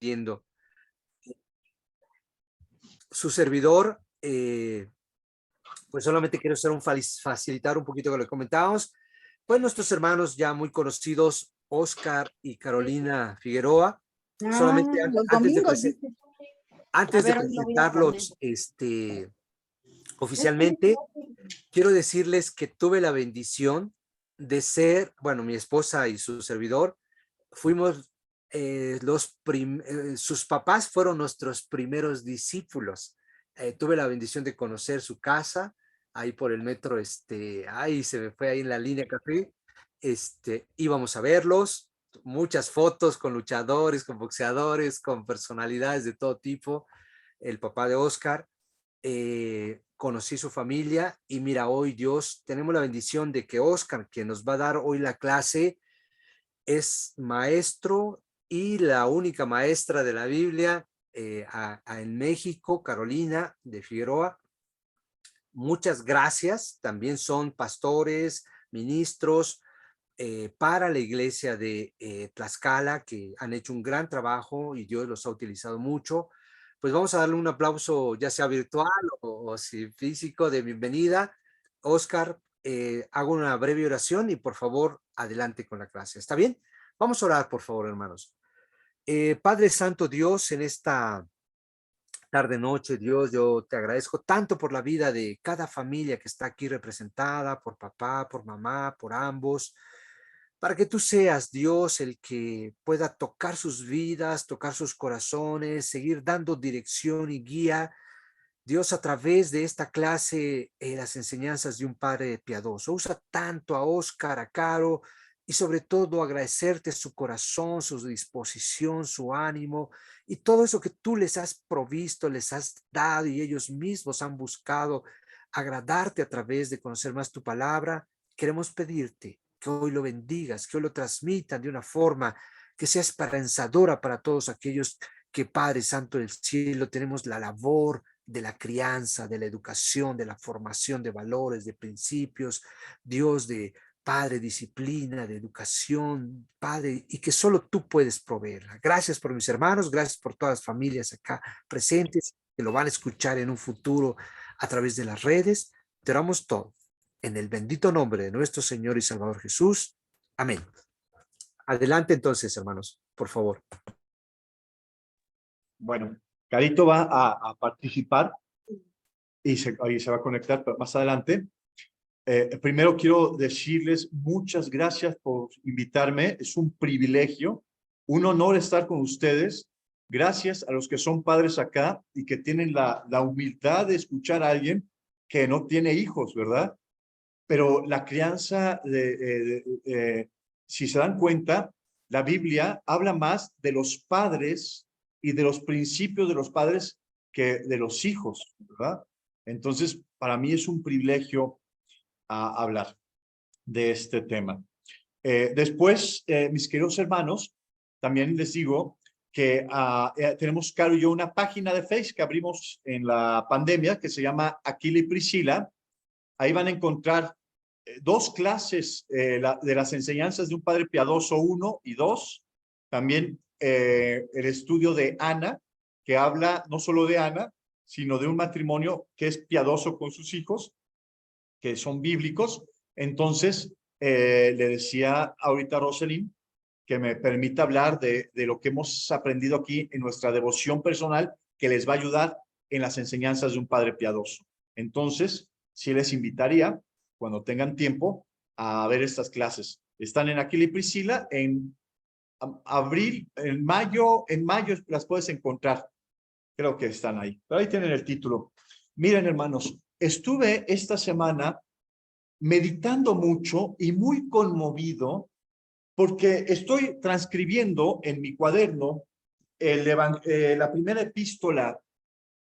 viendo. Su servidor, pues solamente quiero ser facilitar un poquito que lo comentábamos. Pues nuestros hermanos ya muy conocidos, Oscar y Carolina Figueroa, solamente Los domingos, dice. antes de presentarlos oficialmente, quiero decirles que tuve la bendición de ser, bueno, mi esposa y su servidor, fuimos sus papás fueron nuestros primeros discípulos. Tuve la bendición de conocer su casa, ahí por el metro, ahí se me fue ahí en la línea café, íbamos a verlos, muchas fotos con luchadores, con boxeadores, con personalidades de todo tipo, el papá de Oscar, conocí su familia y mira, hoy Dios, tenemos la bendición de que Oscar, que nos va a dar hoy la clase, es maestro y la única maestra de la Biblia en México, Carolina de Figueroa. Muchas gracias. También son pastores, ministros para la iglesia de Tlaxcala, que han hecho un gran trabajo y Dios los ha utilizado mucho. Pues vamos a darle un aplauso, ya sea virtual o si físico, de bienvenida. Oscar, hago una breve oración y por favor, adelante con la clase. ¿Está bien? Vamos a orar, por favor, hermanos. Padre Santo Dios, en esta tarde, noche, Dios, yo te agradezco tanto por la vida de cada familia que está aquí representada, por papá, por mamá, por ambos, para que tú seas, Dios, el que pueda tocar sus vidas, tocar sus corazones, seguir dando dirección y guía, Dios, a través de esta clase, las enseñanzas de un padre piadoso. Usa tanto a Oscar, a Caro, y sobre todo agradecerte su corazón, su disposición, su ánimo, y todo eso que tú les has provisto, les has dado, y ellos mismos han buscado agradarte a través de conocer más tu palabra. Queremos pedirte que hoy lo bendigas, que hoy lo transmitan de una forma que sea esperanzadora para todos aquellos que, Padre Santo del cielo, tenemos la labor de la crianza, de la educación, de la formación de valores, de principios, Dios, de Padre, disciplina, de educación, Padre, y que solo tú puedes proveerla. Gracias por mis hermanos, gracias por todas las familias acá presentes que lo van a escuchar en un futuro a través de las redes. Te oramos todo en el bendito nombre de nuestro Señor y Salvador Jesús. Amén. Adelante entonces, hermanos, por favor. Bueno, Carito va a participar y se va a conectar más adelante. Primero quiero decirles muchas gracias por invitarme. Es un privilegio, un honor estar con ustedes. Gracias a los que son padres acá y que tienen la humildad de escuchar a alguien que no tiene hijos, ¿verdad? Pero la crianza, si se dan cuenta, la Biblia habla más de los padres y de los principios de los padres que de los hijos, ¿verdad? Entonces, para mí es un privilegio hablar de este tema. Después, mis queridos hermanos, también les digo que tenemos, Caro y yo, una página de Facebook que abrimos en la pandemia que se llama Aquila y Priscila. Ahí van a encontrar dos clases de las enseñanzas de un padre piadoso 1 y 2. También el estudio de Ana, que habla no solo de Ana, sino de un matrimonio que es piadoso con sus hijos, que son bíblicos. Entonces, le decía ahorita a Rosalind que me permita hablar de lo que hemos aprendido aquí en nuestra devoción personal, que les va a ayudar en las enseñanzas de un padre piadoso. Entonces, sí les invitaría, cuando tengan tiempo, a ver estas clases. Están en Aquila y Priscila, en abril, en mayo las puedes encontrar. Creo que están ahí. Pero ahí tienen el título. Miren, hermanos, estuve esta semana meditando mucho y muy conmovido porque estoy transcribiendo en mi cuaderno la primera epístola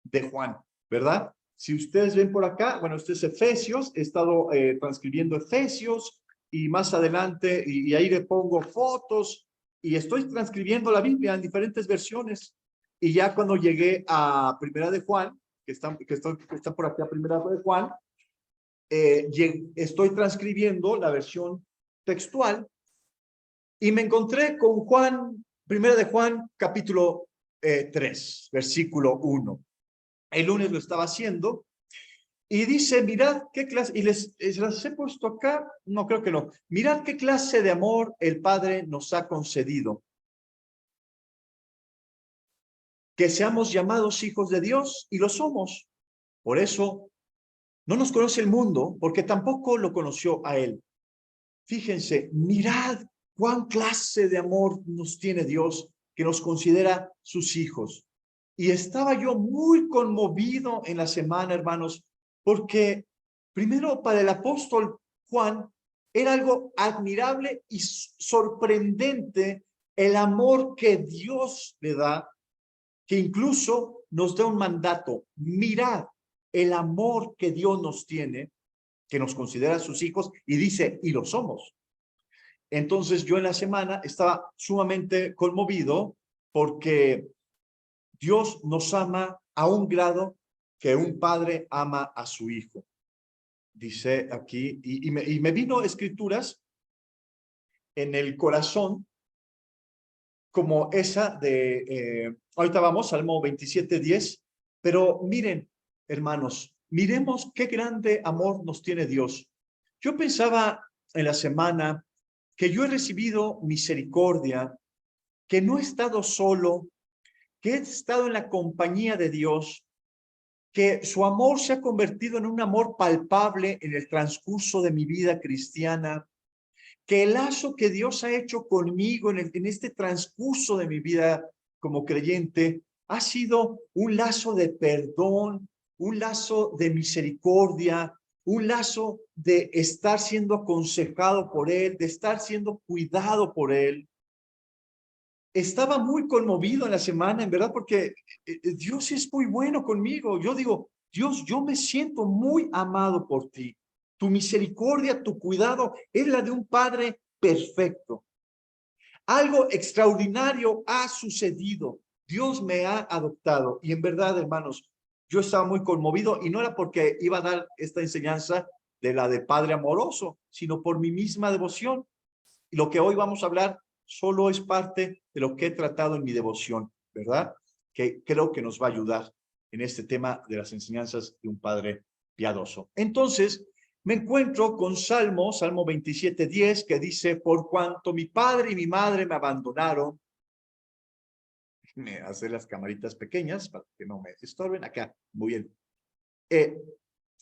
de Juan, ¿verdad? Si ustedes ven por acá, bueno, este es Efesios, he estado transcribiendo Efesios y más adelante, y ahí le pongo fotos y estoy transcribiendo la Biblia en diferentes versiones. Y ya cuando llegué a Primera de Juan, que está por acá, Primera de Juan, estoy transcribiendo la versión textual y me encontré con Primera de Juan, capítulo 3, versículo 1. El lunes lo estaba haciendo y dice, mirad qué clase, y se las he puesto acá, no creo que no, mirad qué clase de amor el Padre nos ha concedido, que seamos llamados hijos de Dios y lo somos. Por eso no nos conoce el mundo, porque tampoco lo conoció a él. Fíjense, mirad cuán clase de amor nos tiene Dios, que nos considera sus hijos. Y estaba yo muy conmovido en la semana, hermanos, porque primero para el apóstol Juan era algo admirable y sorprendente el amor que Dios le da, que incluso nos da un mandato. Mirad el amor que Dios nos tiene, que nos considera sus hijos, y dice, y lo somos. Entonces yo en la semana estaba sumamente conmovido porque Dios nos ama a un grado que un padre ama a su hijo. Dice aquí, y me vino escrituras en el corazón como esa de, ahorita vamos, Salmo 27:10, pero miren, hermanos, miremos qué grande amor nos tiene Dios. Yo pensaba en la semana que yo he recibido misericordia, que no he estado solo, que he estado en la compañía de Dios, que su amor se ha convertido en un amor palpable en el transcurso de mi vida cristiana, que el lazo que Dios ha hecho conmigo en este transcurso de mi vida como creyente ha sido un lazo de perdón, un lazo de misericordia, un lazo de estar siendo aconsejado por Él, de estar siendo cuidado por Él. Estaba muy conmovido en la semana, en verdad, porque Dios es muy bueno conmigo. Yo digo, Dios, yo me siento muy amado por ti. Tu misericordia, tu cuidado es la de un Padre perfecto. Algo extraordinario ha sucedido. Dios me ha adoptado. Y en verdad, hermanos, yo estaba muy conmovido y no era porque iba a dar esta enseñanza de la de Padre amoroso, sino por mi misma devoción. Y lo que hoy vamos a hablar solo es parte de lo que he tratado en mi devoción, ¿verdad? Que creo que nos va a ayudar en este tema de las enseñanzas de un padre piadoso. Entonces, me encuentro con Salmo 27:10, que dice, por cuanto mi padre y mi madre me abandonaron, me hace las camaritas pequeñas para que no me estorben acá, muy bien.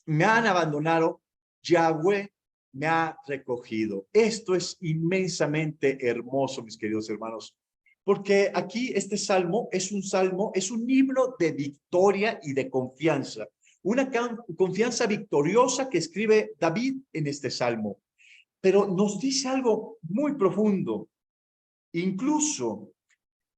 Me han abandonado, Yahweh me ha recogido. Esto es inmensamente hermoso, mis queridos hermanos, porque aquí este salmo, es un himno de victoria y de confianza, una confianza victoriosa que escribe David en este salmo, pero nos dice algo muy profundo. Incluso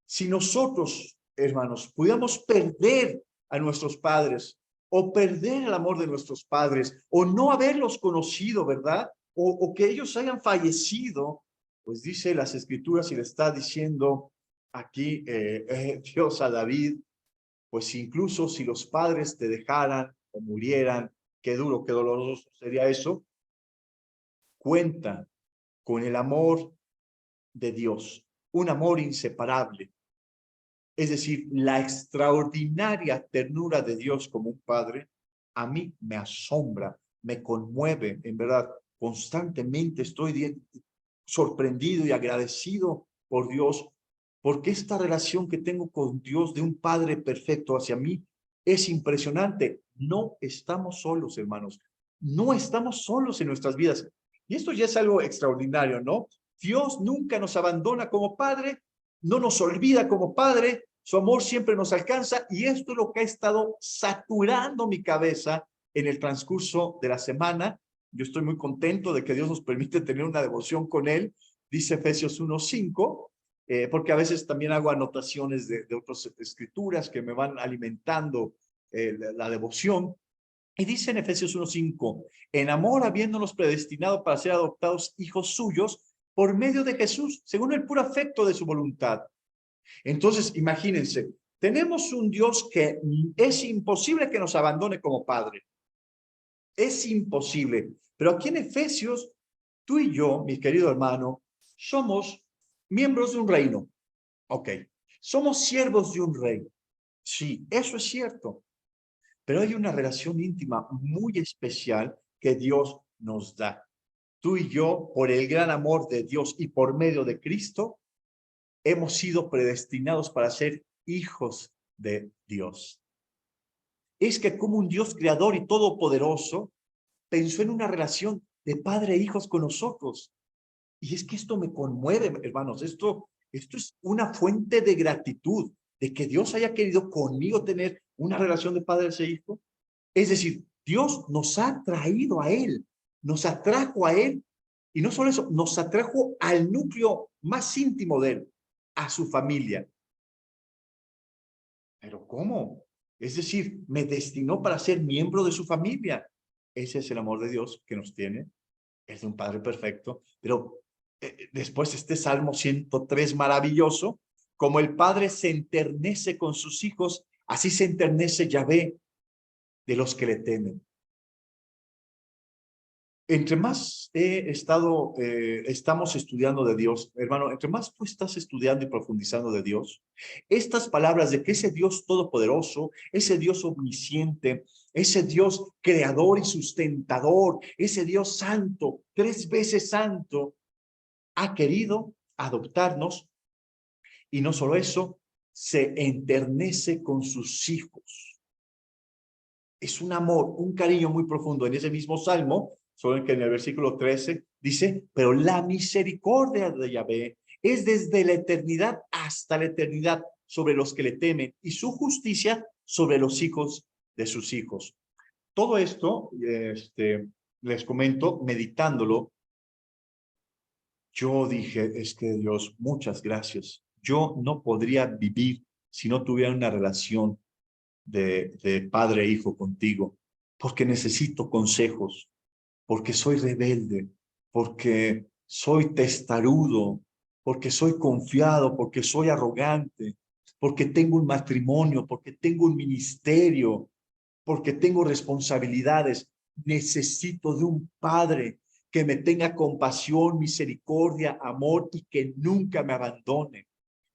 si nosotros, hermanos, pudiéramos perder a nuestros padres o perder el amor de nuestros padres o no haberlos conocido, ¿verdad? O que ellos hayan fallecido, pues dice las escrituras y le está diciendo aquí Dios a David, pues incluso si los padres te dejaran o murieran, qué duro, qué doloroso sería eso, cuenta con el amor de Dios, un amor inseparable. Es decir, la extraordinaria ternura de Dios como un padre, a mí me asombra, me conmueve, en verdad, constantemente estoy sorprendido y agradecido por Dios, porque esta relación que tengo con Dios de un padre perfecto hacia mí es impresionante. No estamos solos, hermanos, no estamos solos en nuestras vidas. Y esto ya es algo extraordinario, ¿no? Dios nunca nos abandona como padre, no nos olvida como padre, su amor siempre nos alcanza y esto es lo que ha estado saturando mi cabeza en el transcurso de la semana. Yo estoy muy contento de que Dios nos permite tener una devoción con Él, dice Efesios 1:5, porque a veces también hago anotaciones de otras escrituras que me van alimentando la devoción. Y dice en Efesios 1:5, en amor habiéndonos predestinado para ser adoptados hijos suyos por medio de Jesús, según el puro afecto de su voluntad. Entonces, imagínense, tenemos un Dios que es imposible que nos abandone como Padre. Es imposible. Pero aquí en Efesios, tú y yo, mi querido hermano, somos miembros de un reino. Ok. Somos siervos de un rey. Sí, eso es cierto. Pero hay una relación íntima muy especial que Dios nos da. Tú y yo, por el gran amor de Dios y por medio de Cristo, hemos sido predestinados para ser hijos de Dios. Es que como un Dios creador y todopoderoso pensó en una relación de padre e hijos con nosotros. Y es que esto me conmueve, hermanos. Esto es una fuente de gratitud, de que Dios haya querido conmigo tener una relación de padre e hijo. Es decir, Dios nos ha traído a Él, nos atrajo a Él, y no solo eso, nos atrajo al núcleo más íntimo de Él, a su familia. ¿Pero cómo? Es decir, me destinó para ser miembro de su familia. Ese es el amor de Dios que nos tiene. Es de un Padre perfecto. Pero después este Salmo 103 maravilloso, como el Padre se enternece con sus hijos, así se enternece Yahvé de los que le temen. Entre más estamos estudiando de Dios, hermano, entre más tú estás estudiando y profundizando de Dios, estas palabras de que ese Dios todopoderoso, ese Dios omnisciente, ese Dios creador y sustentador, ese Dios santo, 3 veces santo, ha querido adoptarnos, y no solo eso, se enternece con sus hijos. Es un amor, un cariño muy profundo. En ese mismo Salmo, solo que en el versículo 13 dice, pero la misericordia de Yahvé es desde la eternidad hasta la eternidad sobre los que le temen, y su justicia sobre los hijos de sus hijos. Todo esto, les comento, meditándolo, yo dije, es que Dios, muchas gracias. Yo no podría vivir si no tuviera una relación de padre e hijo contigo, porque necesito consejos, porque soy rebelde, porque soy testarudo, porque soy confiado, porque soy arrogante, porque tengo un matrimonio, porque tengo un ministerio, porque tengo responsabilidades. Necesito de un padre que me tenga compasión, misericordia, amor y que nunca me abandone.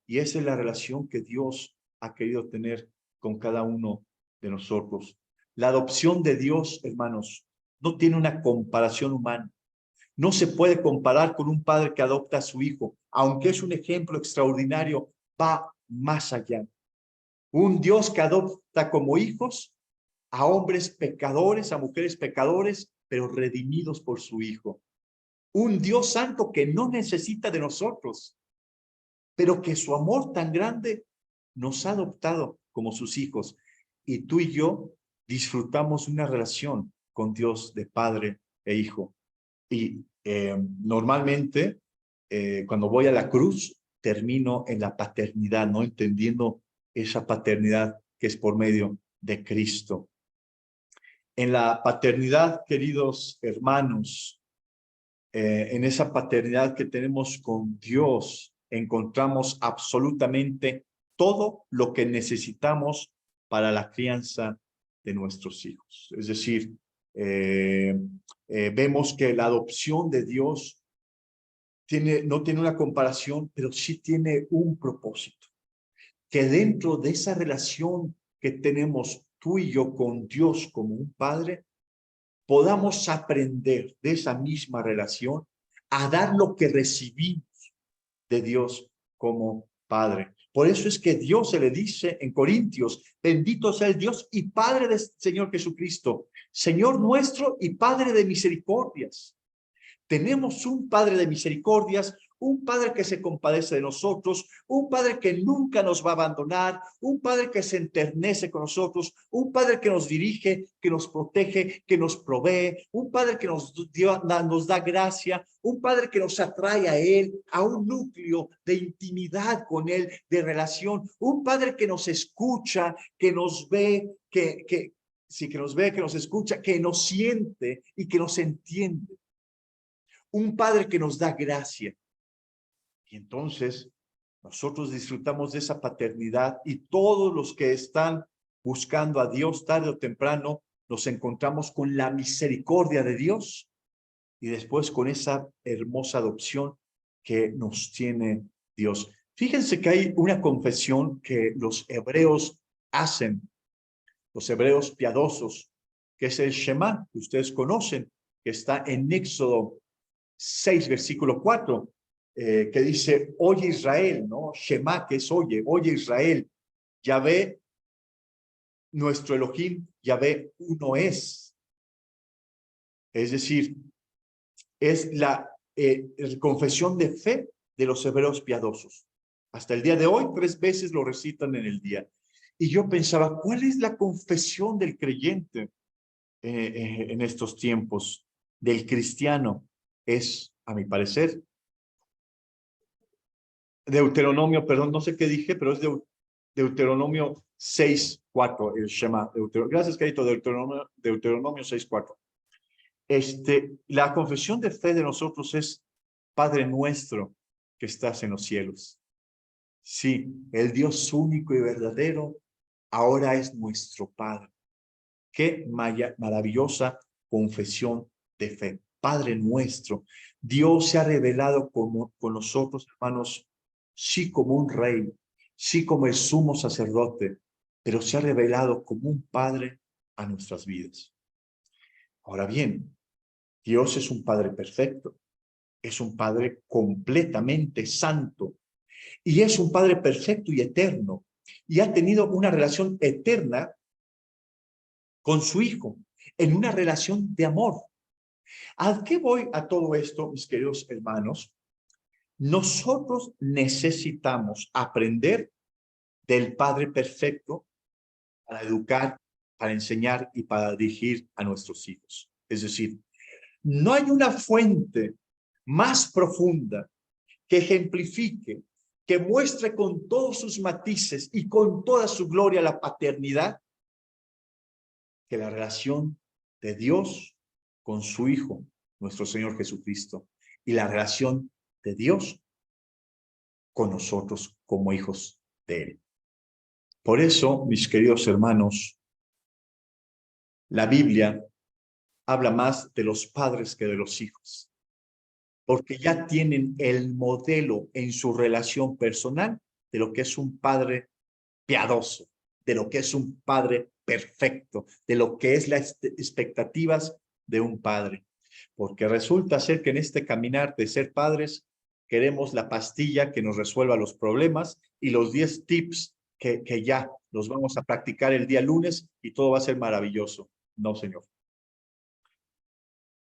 Y esa es la relación que Dios ha querido tener con cada uno de nosotros. La adopción de Dios, hermanos, no tiene una comparación humana. No se puede comparar con un padre que adopta a su hijo, aunque es un ejemplo extraordinario, va más allá. Un Dios que adopta como hijos a hombres pecadores, a mujeres pecadores, pero redimidos por su Hijo. Un Dios santo que no necesita de nosotros, pero que su amor tan grande nos ha adoptado como sus hijos. Y tú y yo disfrutamos una relación con Dios de padre e hijo. Y normalmente, cuando voy a la cruz, termino en la paternidad, ¿no? Entendiendo esa paternidad que es por medio de Cristo. En la paternidad, queridos hermanos, en esa paternidad que tenemos con Dios, encontramos absolutamente todo lo que necesitamos para la crianza de nuestros hijos. Es decir, vemos que la adopción de Dios no tiene una comparación, pero sí tiene un propósito. Que dentro de esa relación que tenemos tú y yo con Dios como un padre, podamos aprender de esa misma relación a dar lo que recibimos de Dios como Padre. Por eso es que Dios se le dice en Corintios, bendito sea el Dios y Padre del Señor Jesucristo, Señor nuestro y Padre de misericordias. Tenemos un Padre de misericordias, un Padre que se compadece de nosotros, un Padre que nunca nos va a abandonar, un Padre que se enternece con nosotros, un Padre que nos dirige, que nos protege, que nos provee, un Padre que nos da gracia, un Padre que nos atrae a Él, a un núcleo de intimidad con Él, de relación, un Padre que nos escucha, que nos ve, que nos escucha, que nos siente y que nos entiende. Un Padre que nos da gracia. Y entonces nosotros disfrutamos de esa paternidad, y todos los que están buscando a Dios tarde o temprano nos encontramos con la misericordia de Dios y después con esa hermosa adopción que nos tiene Dios. Fíjense que hay una confesión que los hebreos hacen, los hebreos piadosos, que es el Shema, que ustedes conocen, que está en Éxodo 6, versículo 4, que dice, oye Israel, ¿no? Shema, que es oye Israel, Yahvé, nuestro Elohim, Yahvé uno es. Es decir, es la confesión de fe de los hebreos piadosos. Hasta el día de hoy, 3 veces lo recitan en el día. Y yo pensaba, ¿cuál es la confesión del creyente en estos tiempos? Del cristiano es, a mi parecer, Deuteronomio, perdón, no sé qué dije, pero es Deuteronomio 6:4, el Shema. Gracias, Carito, Deuteronomio 6:4. La confesión de fe de nosotros es, Padre nuestro que estás en los cielos. Sí, el Dios único y verdadero ahora es nuestro Padre. Qué maravillosa confesión de fe. Padre nuestro, Dios se ha revelado con nosotros, hermanos, sí como un rey, sí como el sumo sacerdote, pero se ha revelado como un Padre a nuestras vidas. Ahora bien, Dios es un Padre perfecto, es un Padre completamente santo y es un Padre perfecto y eterno y ha tenido una relación eterna con su Hijo, en una relación de amor. ¿A qué voy a todo esto, mis queridos hermanos? Nosotros necesitamos aprender del Padre perfecto para educar, para enseñar y para dirigir a nuestros hijos. Es decir, no hay una fuente más profunda que ejemplifique, que muestre con todos sus matices y con toda su gloria la paternidad, que la relación de Dios con su Hijo, nuestro Señor Jesucristo, y la relación de Dios con nosotros como hijos de Él. Por eso, mis queridos hermanos, la Biblia habla más de los padres que de los hijos, porque ya tienen el modelo en su relación personal de lo que es un padre piadoso, de lo que es un padre perfecto, de lo que es las expectativas de un padre. Porque resulta ser que en este caminar de ser padres queremos la pastilla que nos resuelva los problemas y los 10 tips que ya los vamos a practicar el día lunes y todo va a ser maravilloso. No, Señor.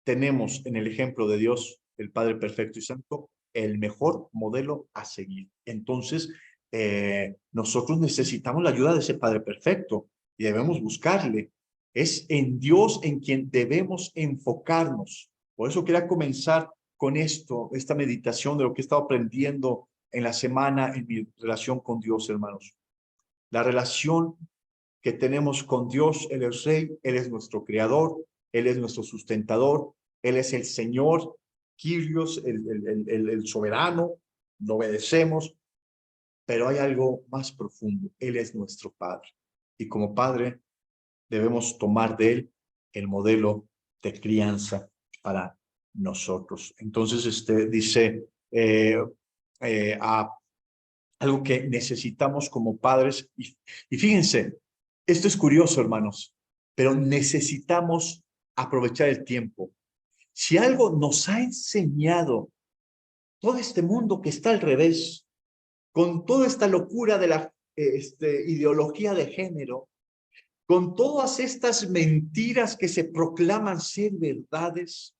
Tenemos en el ejemplo de Dios, el Padre perfecto y santo, el mejor modelo a seguir. Entonces, nosotros necesitamos la ayuda de ese Padre perfecto y debemos buscarle. Es en Dios en quien debemos enfocarnos. Por eso quería comenzar con esto, esta meditación de lo que he estado aprendiendo en la semana en mi relación con Dios, hermanos. La relación que tenemos con Dios, Él es Rey, Él es nuestro Creador, Él es nuestro sustentador, Él es el Señor, Kyrios, el soberano, lo obedecemos, pero hay algo más profundo, Él es nuestro Padre. Y como Padre debemos tomar de Él el modelo de crianza para nosotros. Entonces, dice algo que necesitamos como padres, y fíjense, esto es curioso, hermanos, pero necesitamos aprovechar el tiempo. Si algo nos ha enseñado todo este mundo que está al revés, con toda esta locura de la ideología de género, con todas estas mentiras que se proclaman ser verdades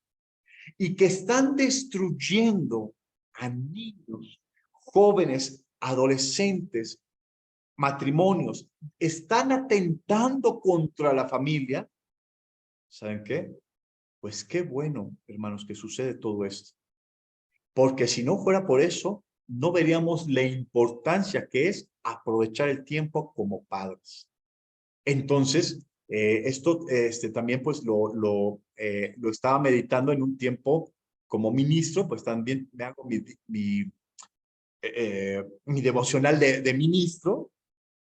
y que están destruyendo a niños, jóvenes, adolescentes, matrimonios, están atentando contra la familia, ¿saben qué? Pues qué bueno, hermanos, que sucede todo esto. Porque si no fuera por eso, no veríamos la importancia que es aprovechar el tiempo como padres. Entonces, esto también pues lo estaba meditando en un tiempo como ministro, pues también me hago mi devocional de ministro,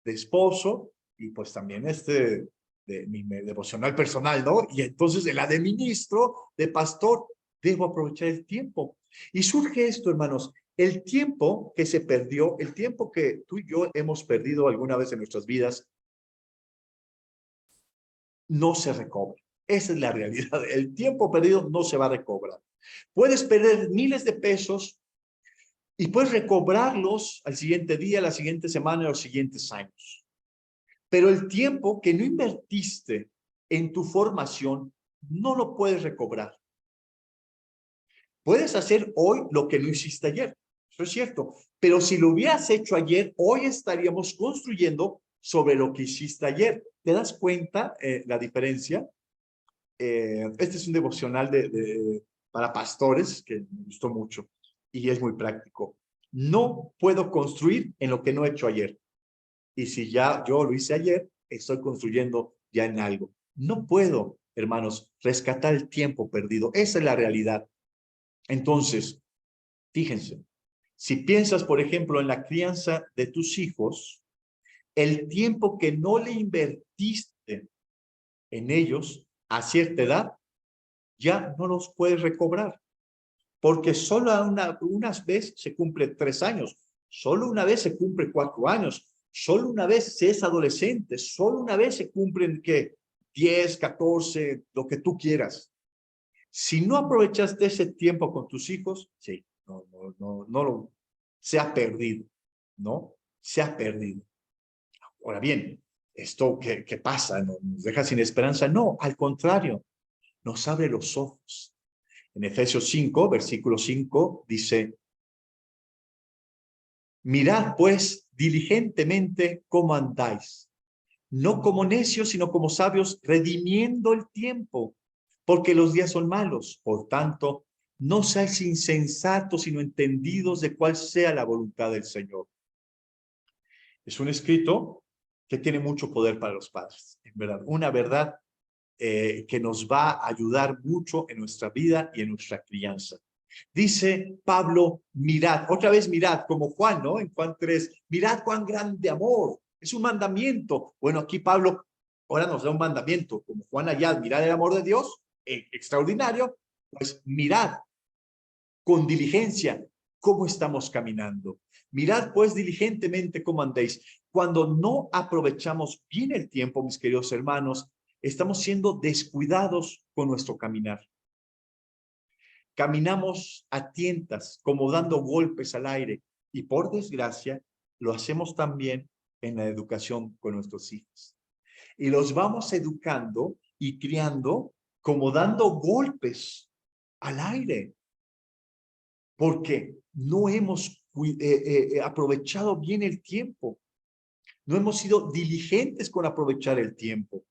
de esposo, y pues también de mi devocional personal, ¿no? Y entonces de la de ministro, de pastor, debo aprovechar el tiempo. Y surge esto, hermanos, El tiempo que se perdió, el tiempo que tú y yo hemos perdido alguna vez en nuestras vidas, no se recobra. Esa es la realidad. El tiempo perdido no se va a recobrar. Puedes perder miles de pesos y puedes recobrarlos al siguiente día, la siguiente semana, los siguientes años. Pero el tiempo que no invertiste en tu formación, no lo puedes recobrar. Puedes hacer hoy lo que no hiciste ayer. Eso es cierto. Pero si lo hubieras hecho ayer, hoy estaríamos construyendo sobre lo que hiciste ayer. ¿Te das cuenta la diferencia? Este es un devocional para pastores que me gustó mucho y es muy práctico. No puedo construir en lo que no he hecho ayer. Y si ya yo lo hice ayer, estoy construyendo ya en algo. No puedo, hermanos, rescatar el tiempo perdido. Esa es la realidad. Entonces, fíjense, si piensas, por ejemplo, en la crianza de tus hijos, el tiempo que no le invertiste en ellos a cierta edad, ya no los puedes recobrar. Porque solo unas veces se cumple 3 años, solo una vez se cumple 4 años, solo una vez se es adolescente, solo una vez se cumplen, ¿qué? 10, 14, lo que tú quieras. Si no aprovechaste ese tiempo con tus hijos, sí, se ha perdido, ¿no? Se ha perdido. Ahora bien, ¿esto qué pasa? ¿Nos deja sin esperanza? No, al contrario, nos abre los ojos. En Efesios 5, versículo 5, dice, mirad pues diligentemente cómo andáis, no como necios, sino como sabios, redimiendo el tiempo, porque los días son malos. Por tanto, no seáis insensatos, sino entendidos de cuál sea la voluntad del Señor. Es un escrito que tiene mucho poder para los padres, en verdad. Una verdad que nos va a ayudar mucho en nuestra vida y en nuestra crianza. Dice Pablo, mirad, otra vez mirad, como Juan, ¿no? En Juan 3, mirad cuán grande amor, es un mandamiento. Bueno, aquí Pablo ahora nos da un mandamiento, como Juan allá, mirad el amor de Dios, extraordinario, pues mirad con diligencia cómo estamos caminando. Mirad pues diligentemente cómo andéis. Cuando no aprovechamos bien el tiempo, mis queridos hermanos, estamos siendo descuidados con nuestro caminar. Caminamos a tientas, como dando golpes al aire, y por desgracia lo hacemos también en la educación con nuestros hijos. Y los vamos educando y criando como dando golpes al aire, porque no hemos aprovechado bien el tiempo, no hemos sido diligentes con aprovechar el tiempo.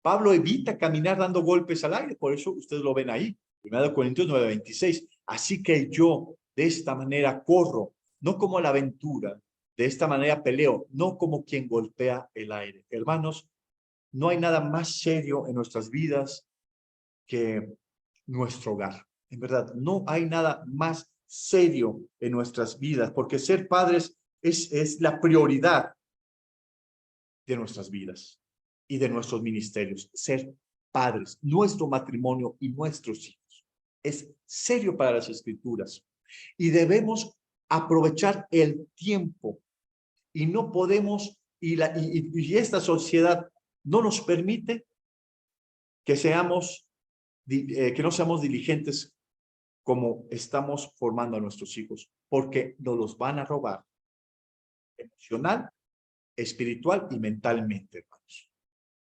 Pablo evita caminar dando golpes al aire, por eso ustedes lo ven ahí, 1 Corintios 9:26. Así que yo de esta manera corro, no como la aventura, de esta manera peleo, no como quien golpea el aire. Hermanos, no hay nada más serio en nuestras vidas que nuestro hogar. En verdad, no hay nada más serio en nuestras vidas, porque ser padres es la prioridad de nuestras vidas y de nuestros ministerios. Ser padres, nuestro matrimonio y nuestros hijos. Es serio para las Escrituras y debemos aprovechar el tiempo y no podemos, y esta sociedad no nos permite que que no seamos diligentes como estamos formando a nuestros hijos, porque nos los van a robar emocional, espiritual y mentalmente, hermanos.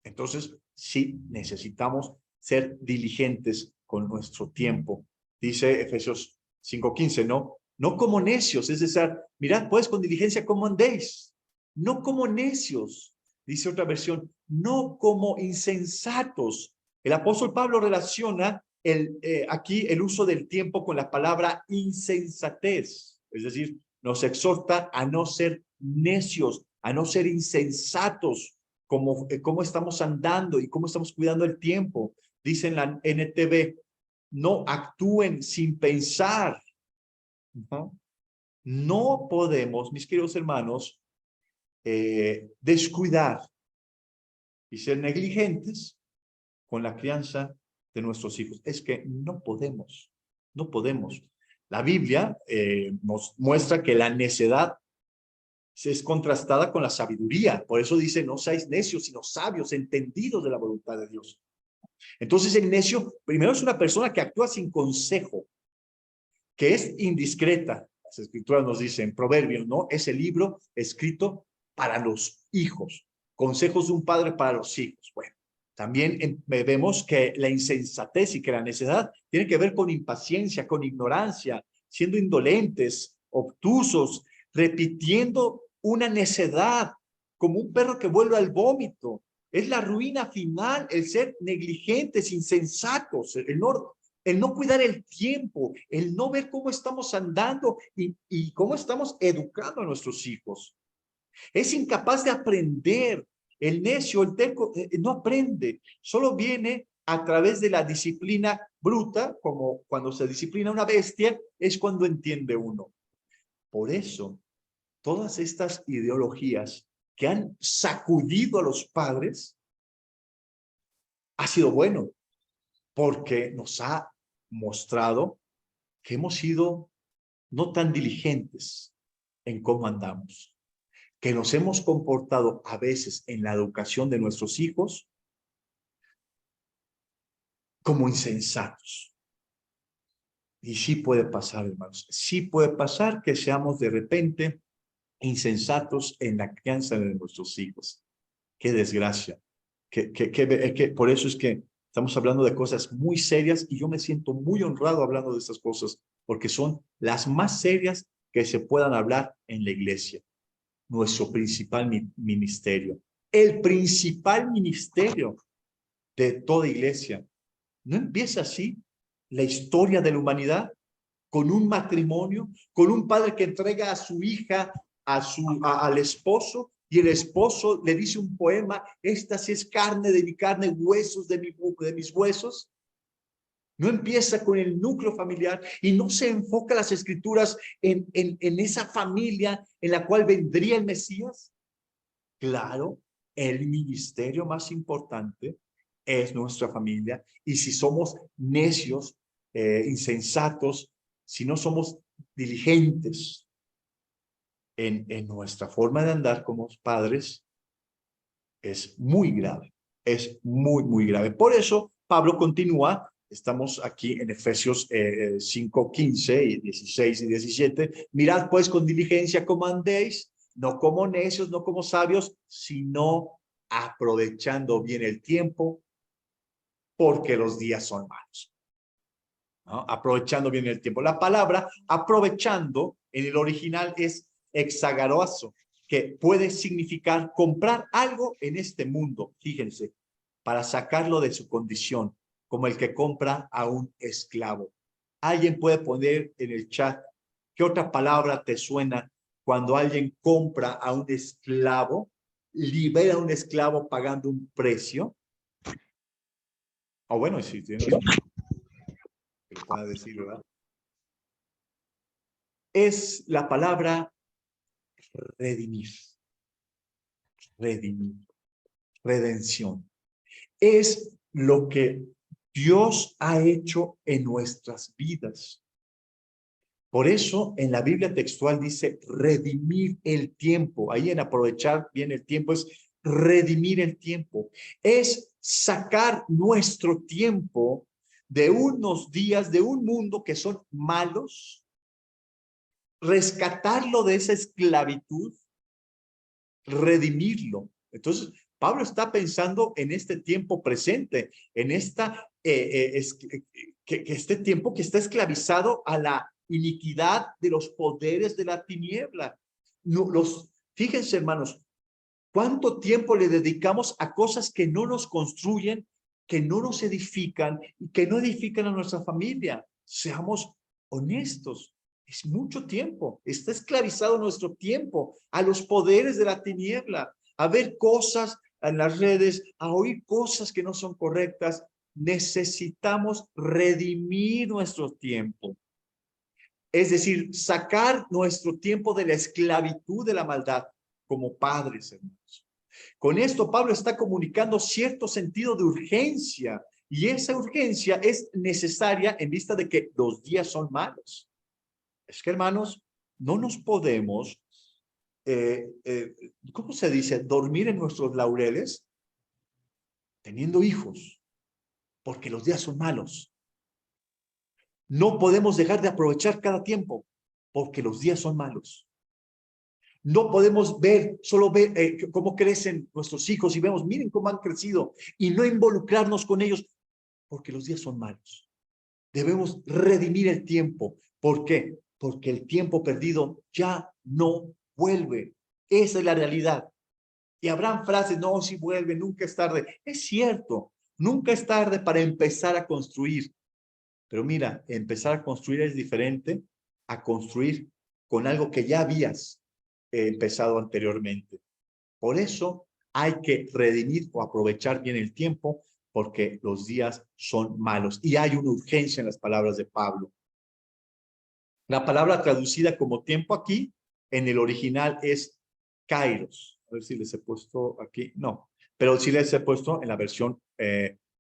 Entonces, sí necesitamos ser diligentes con nuestro tiempo. Dice Efesios 5:15, ¿no? No como necios, es decir, mirad pues con diligencia cómo andéis, no como necios. Dice otra versión, no como insensatos. El apóstol Pablo relaciona aquí el uso del tiempo con la palabra insensatez, es decir, nos exhorta a no ser necios, a no ser insensatos, cómo estamos andando y cómo estamos cuidando el tiempo. Dice en la NTV, no actúen sin pensar. No podemos, mis queridos hermanos, descuidar y ser negligentes con la crianza de nuestros hijos. Es que no podemos, no podemos. La Biblia nos muestra que la necedad es contrastada con la sabiduría. Por eso dice, no seáis necios, sino sabios, entendidos de la voluntad de Dios. Entonces el necio, primero es una persona que actúa sin consejo, que es indiscreta. Las escrituras nos dicen, Proverbios, ¿no? Es el libro escrito para los hijos. Consejos de un padre para los hijos. Bueno, también vemos que la insensatez y que la necedad tiene que ver con impaciencia, con ignorancia, siendo indolentes, obtusos, repitiendo una necedad, como un perro que vuelve al vómito. Es la ruina final, el ser negligentes, insensatos, el no cuidar el tiempo, el no ver cómo estamos andando y cómo estamos educando a nuestros hijos. Es incapaz de aprender. El necio, el terco, no aprende, solo viene a través de la disciplina bruta, como cuando se disciplina una bestia, es cuando entiende uno. Por eso, todas estas ideologías que han sacudido a los padres, ha sido bueno, porque nos ha mostrado que hemos sido no tan diligentes en cómo andamos, que nos hemos comportado a veces en la educación de nuestros hijos como insensatos. Y sí puede pasar, hermanos, sí puede pasar que seamos de repente insensatos en la crianza de nuestros hijos. Qué desgracia. Por eso es que estamos hablando de cosas muy serias y yo me siento muy honrado hablando de estas cosas, porque son las más serias que se puedan hablar en la iglesia. Nuestro principal ministerio. El principal ministerio de toda iglesia. ¿No empieza así la historia de la humanidad? Con un matrimonio, con un padre que entrega a su hija al esposo, y el esposo le dice un poema, esta sí es carne de mi carne, huesos de mis huesos. No empieza con el núcleo familiar y no se enfoca las escrituras en esa familia en la cual vendría el Mesías. Claro, el ministerio más importante es nuestra familia, y si somos necios, insensatos, si no somos diligentes en nuestra forma de andar como padres, es muy grave, es muy, muy grave. Por eso Pablo continúa, estamos aquí en Efesios 5, 15 y 16 y 17, mirad pues con diligencia cómo andéis, no como necios, no como sabios, sino aprovechando bien el tiempo, porque los días son malos. ¿No? Aprovechando bien el tiempo. La palabra aprovechando en el original es exagaroso, que puede significar comprar algo en este mundo, fíjense, para sacarlo de su condición, como el que compra a un esclavo. Alguien puede poner en el chat, ¿qué otra palabra te suena cuando alguien compra a un esclavo, libera a un esclavo pagando un precio? O bueno, si tienes que lo pueda decir, ¿verdad? Es la palabra redimir, redimir, redención. Es lo que Dios ha hecho en nuestras vidas. Por eso en la Biblia textual dice redimir el tiempo. Ahí en aprovechar bien el tiempo es redimir el tiempo. Es sacar nuestro tiempo de unos días, de un mundo que son malos, rescatarlo de esa esclavitud, redimirlo. Entonces, Pablo está pensando en este tiempo presente, en que este tiempo que está esclavizado a la iniquidad de los poderes de la tiniebla. No, fíjense, hermanos, cuánto tiempo le dedicamos a cosas que no nos construyen, que no nos edifican y que no edifican a nuestra familia. Seamos honestos. Es mucho tiempo, está esclavizado nuestro tiempo a los poderes de la tiniebla, a ver cosas en las redes, a oír cosas que no son correctas. Necesitamos redimir nuestro tiempo. Es decir, sacar nuestro tiempo de la esclavitud de la maldad como padres, hermanos. Con esto Pablo está comunicando cierto sentido de urgencia, y esa urgencia es necesaria en vista de que los días son malos. Es que, hermanos, no nos podemos, ¿cómo se dice? Dormir en nuestros laureles teniendo hijos, porque los días son malos. No podemos dejar de aprovechar cada tiempo, porque los días son malos. No podemos solo ver cómo crecen nuestros hijos y vemos, miren cómo han crecido, y no involucrarnos con ellos, porque los días son malos. Debemos redimir el tiempo. ¿Por qué? Porque el tiempo perdido ya no vuelve. Esa es la realidad. Y habrán frases, no, si vuelve, nunca es tarde. Es cierto, nunca es tarde para empezar a construir. Pero mira, empezar a construir es diferente a construir con algo que ya habías empezado anteriormente. Por eso hay que redimir o aprovechar bien el tiempo, porque los días son malos. Y hay una urgencia en las palabras de Pablo. La palabra traducida como tiempo aquí, en el original es kairos. A ver si les he puesto aquí. No, pero sí les he puesto en la versión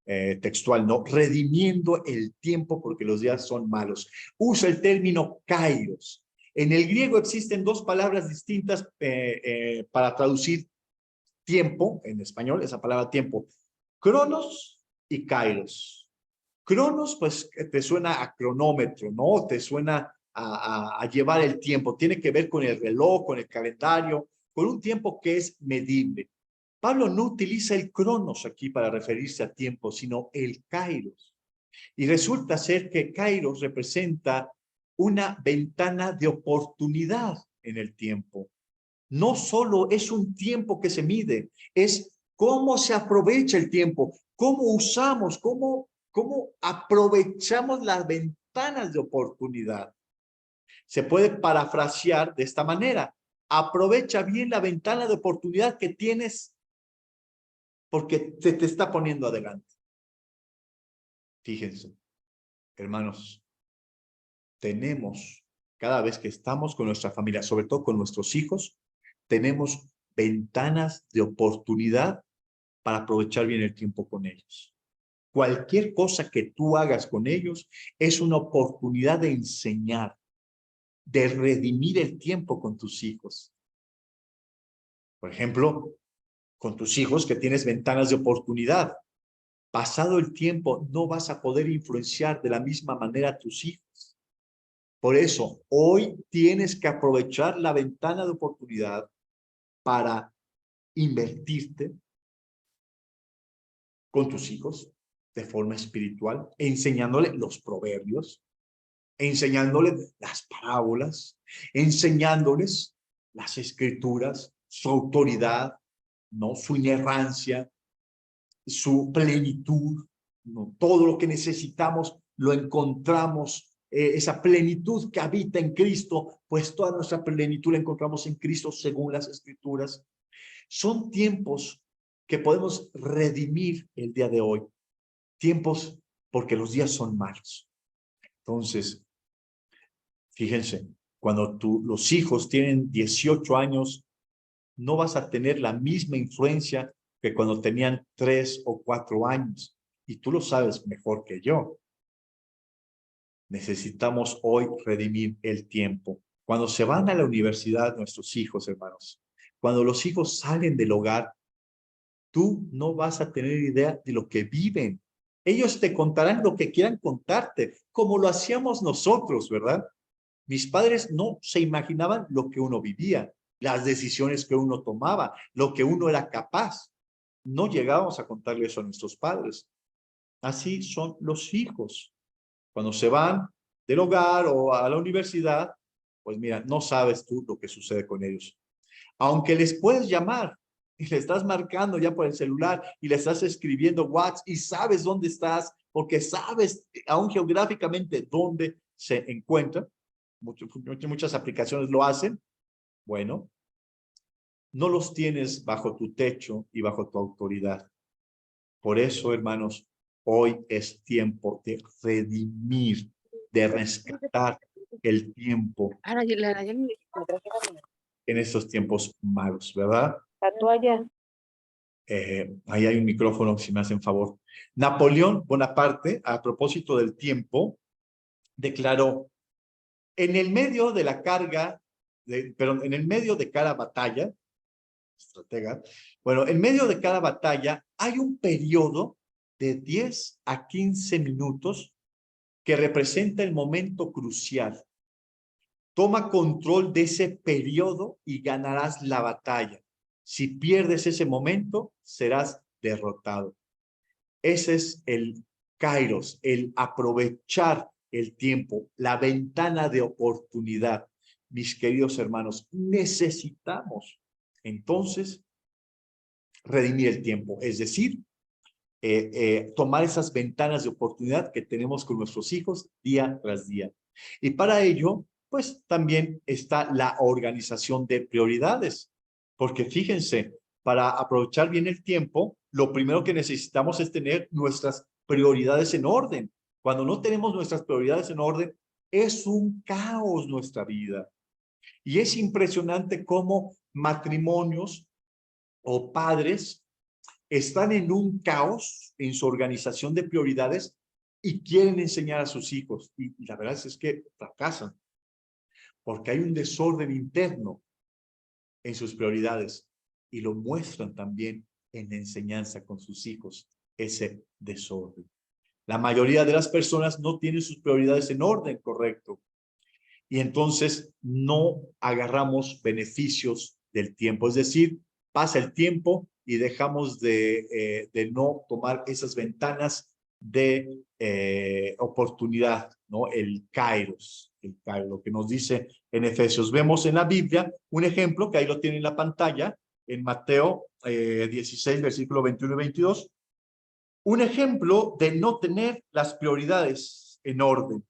textual, ¿no? Redimiendo el tiempo porque los días son malos. Usa el término kairos. En el griego existen dos palabras distintas para traducir tiempo, en español, esa palabra tiempo. Cronos y kairos. Cronos, pues te suena a cronómetro, ¿no? Te suena a llevar el tiempo. Tiene que ver con el reloj, con el calendario, con un tiempo que es medible. Pablo no utiliza el cronos aquí para referirse a tiempo, sino el kairos. Y resulta ser que kairos representa una ventana de oportunidad en el tiempo. No solo es un tiempo que se mide, es cómo se aprovecha el tiempo, cómo usamos, cómo aprovechamos las ventanas de oportunidad. Se puede parafrasear de esta manera: aprovecha bien la ventana de oportunidad que tienes porque se te está poniendo adelante. Fíjense, hermanos, tenemos, cada vez que estamos con nuestra familia, sobre todo con nuestros hijos, tenemos ventanas de oportunidad para aprovechar bien el tiempo con ellos. Cualquier cosa que tú hagas con ellos es una oportunidad de enseñar, de redimir el tiempo con tus hijos. Por ejemplo, con tus hijos que tienes ventanas de oportunidad. Pasado el tiempo, no vas a poder influenciar de la misma manera a tus hijos. Por eso, hoy tienes que aprovechar la ventana de oportunidad para invertirte con tus hijos de forma espiritual, enseñándole los proverbios, enseñándoles las parábolas, enseñándoles las escrituras, su autoridad, ¿no? Su inerrancia, su plenitud, ¿no? Todo lo que necesitamos lo encontramos, esa plenitud que habita en Cristo, pues toda nuestra plenitud la encontramos en Cristo según las escrituras. Son tiempos que podemos redimir el día de hoy, tiempos porque los días son malos. Entonces, fíjense, cuando los hijos tienen 18 años, no vas a tener la misma influencia que cuando tenían 3 o 4 años. Y tú lo sabes mejor que yo. Necesitamos hoy redimir el tiempo. Cuando se van a la universidad nuestros hijos, hermanos, cuando los hijos salen del hogar, tú no vas a tener idea de lo que viven. Ellos te contarán lo que quieran contarte, como lo hacíamos nosotros, ¿verdad? Mis padres no se imaginaban lo que uno vivía, las decisiones que uno tomaba, lo que uno era capaz. No llegábamos a contarle eso a nuestros padres. Así son los hijos. Cuando se van del hogar o a la universidad, pues mira, no sabes tú lo que sucede con ellos. Aunque les puedes llamar y le estás marcando ya por el celular y le estás escribiendo WhatsApp y sabes dónde estás, porque sabes aún geográficamente dónde se encuentra. Muchas aplicaciones lo hacen. Bueno, no los tienes bajo tu techo y bajo tu autoridad. Por eso, hermanos, hoy es tiempo de redimir, de rescatar el tiempo en estos tiempos malos, ¿verdad? La toalla. Ahí hay un micrófono, si me hacen favor. Napoleón Bonaparte, a propósito del tiempo, declaró: En el medio de la carga, perdón, en el medio de cada batalla, estratega, bueno, en medio de cada batalla hay un periodo de 10 a 15 minutos que representa el momento crucial. Toma control de ese periodo y ganarás la batalla. Si pierdes ese momento, serás derrotado. Ese es el kairos, el aprovechar el tiempo, la ventana de oportunidad. Mis queridos hermanos, necesitamos entonces redimir el tiempo, es decir, tomar esas ventanas de oportunidad que tenemos con nuestros hijos día tras día. Y para ello, pues también está la organización de prioridades, porque fíjense, para aprovechar bien el tiempo, lo primero que necesitamos es tener nuestras prioridades en orden. Cuando no tenemos nuestras prioridades en orden, es un caos nuestra vida. Y es impresionante cómo matrimonios o padres están en un caos en su organización de prioridades y quieren enseñar a sus hijos. Y la verdad es que fracasan, porque hay un desorden interno en sus prioridades y lo muestran también en la enseñanza con sus hijos, ese desorden. La mayoría de las personas no tienen sus prioridades en orden correcto y entonces no agarramos beneficios del tiempo. Es decir, pasa el tiempo y dejamos de no tomar esas ventanas de oportunidad, ¿no? El kairos, lo que nos dice en Efesios. Vemos en la Biblia un ejemplo, que ahí lo tiene en la pantalla, en Mateo 16, versículo 21 y 22. Un ejemplo de no tener las prioridades en orden,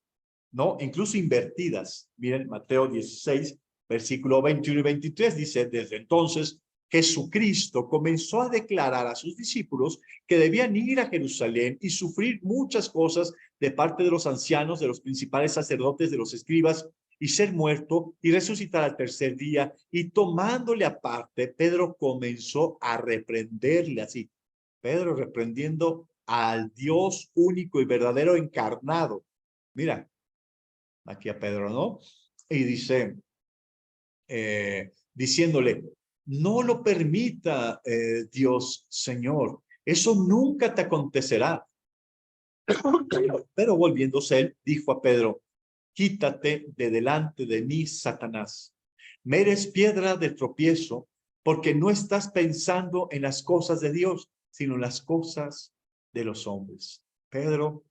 ¿no? Incluso invertidas. Miren, Mateo 16, versículo 21 y 23 dice, desde entonces Jesucristo comenzó a declarar a sus discípulos que debían ir a Jerusalén y sufrir muchas cosas de parte de los ancianos, de los principales sacerdotes, de los escribas, y ser muerto y resucitar al tercer día. Y tomándole aparte, Pedro comenzó a reprenderle así. Pedro reprendiendo al Dios único y verdadero encarnado. Mira, aquí a Pedro, ¿no? Y dice, diciéndole, no lo permita Dios, Señor, eso nunca te acontecerá. Pero volviéndose él, dijo a Pedro, quítate de delante de mí, Satanás. Me eres piedra de tropiezo, porque no estás pensando en las cosas de Dios, sino en las cosas de los hombres. Pedro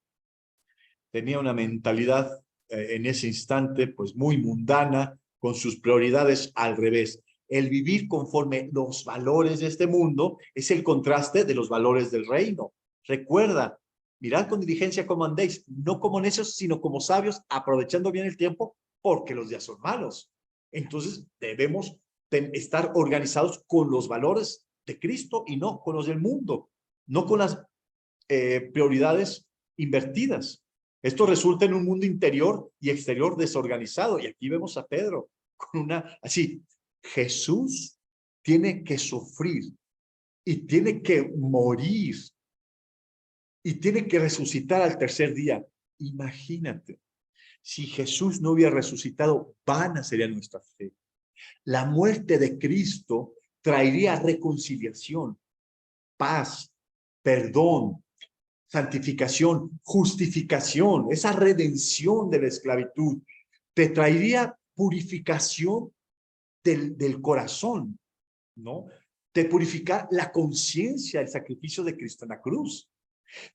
tenía una mentalidad en ese instante, pues muy mundana, con sus prioridades al revés. El vivir conforme los valores de este mundo es el contraste de los valores del reino. Recuerda, mirad con diligencia cómo andéis, no como necios, sino como sabios, aprovechando bien el tiempo, porque los días son malos. Entonces debemos estar organizados con los valores de Cristo y no con los del mundo, no con las prioridades invertidas. Esto resulta en un mundo interior y exterior desorganizado. Y aquí vemos a Pedro con una, así, Jesús tiene que sufrir y tiene que morir y tiene que resucitar al tercer día. Imagínate, si Jesús no hubiera resucitado, vana sería nuestra fe. La muerte de Cristo traería reconciliación, paz, perdón, santificación, justificación, esa redención de la esclavitud, te traería purificación del corazón, ¿no? Te purifica la conciencia del sacrificio de Cristo en la cruz.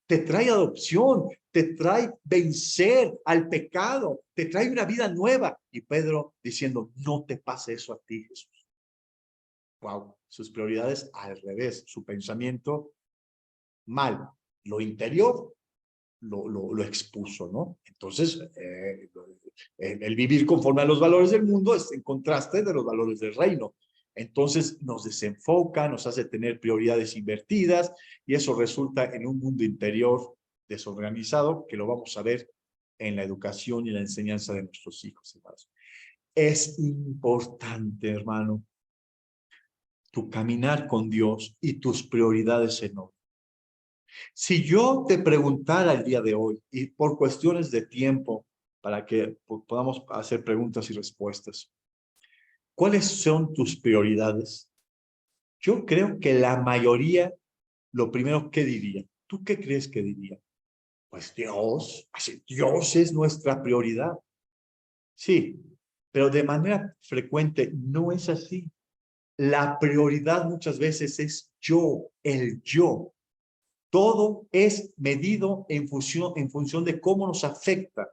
Te trae adopción, te trae vencer al pecado, te trae una vida nueva. Y Pedro diciendo, no te pase eso a ti, Jesús. Wow, sus prioridades al revés, su pensamiento mal. Lo interior lo expuso, ¿no? Entonces, el vivir conforme a los valores del mundo es en contraste de los valores del reino. Entonces, nos desenfoca, nos hace tener prioridades invertidas y eso resulta en un mundo interior desorganizado que lo vamos a ver en la educación y la enseñanza de nuestros hijos, hermanos. Es importante, hermano, tu caminar con Dios y tus prioridades en orden. Si yo te preguntara el día de hoy, y por cuestiones de tiempo, para que podamos hacer preguntas y respuestas. ¿Cuáles son tus prioridades? Yo creo que la mayoría, lo primero que diría, ¿tú qué crees que diría? Pues Dios, así, Dios es nuestra prioridad. Sí, pero de manera frecuente no es así. La prioridad muchas veces es yo, el yo. Todo es medido en función de cómo nos afecta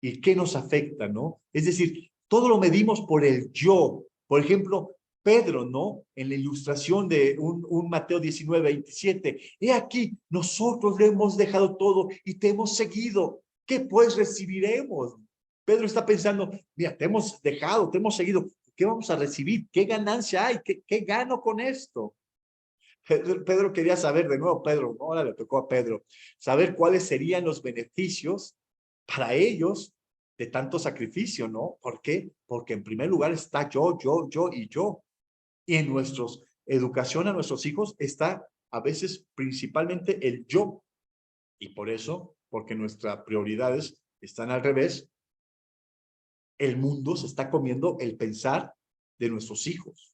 y qué nos afecta, ¿no? Es decir, todo lo medimos por el yo. Por ejemplo, Pedro, ¿no? En la ilustración de un Mateo 19:27, he aquí, nosotros le hemos dejado todo y te hemos seguido. ¿Qué pues recibiremos? Pedro está pensando, mira, te hemos dejado, te hemos seguido. ¿Qué vamos a recibir? ¿Qué ganancia hay? ¿Qué gano con esto? Pedro quería saber de nuevo, Pedro, ¿no? Ahora le tocó a Pedro, saber cuáles serían los beneficios para ellos de tanto sacrificio, ¿no? ¿Por qué? Porque en primer lugar está yo y yo. Y en nuestra educación a nuestros hijos está a veces principalmente el yo. Y por eso, porque nuestras prioridades están al revés, el mundo se está comiendo el pensar de nuestros hijos.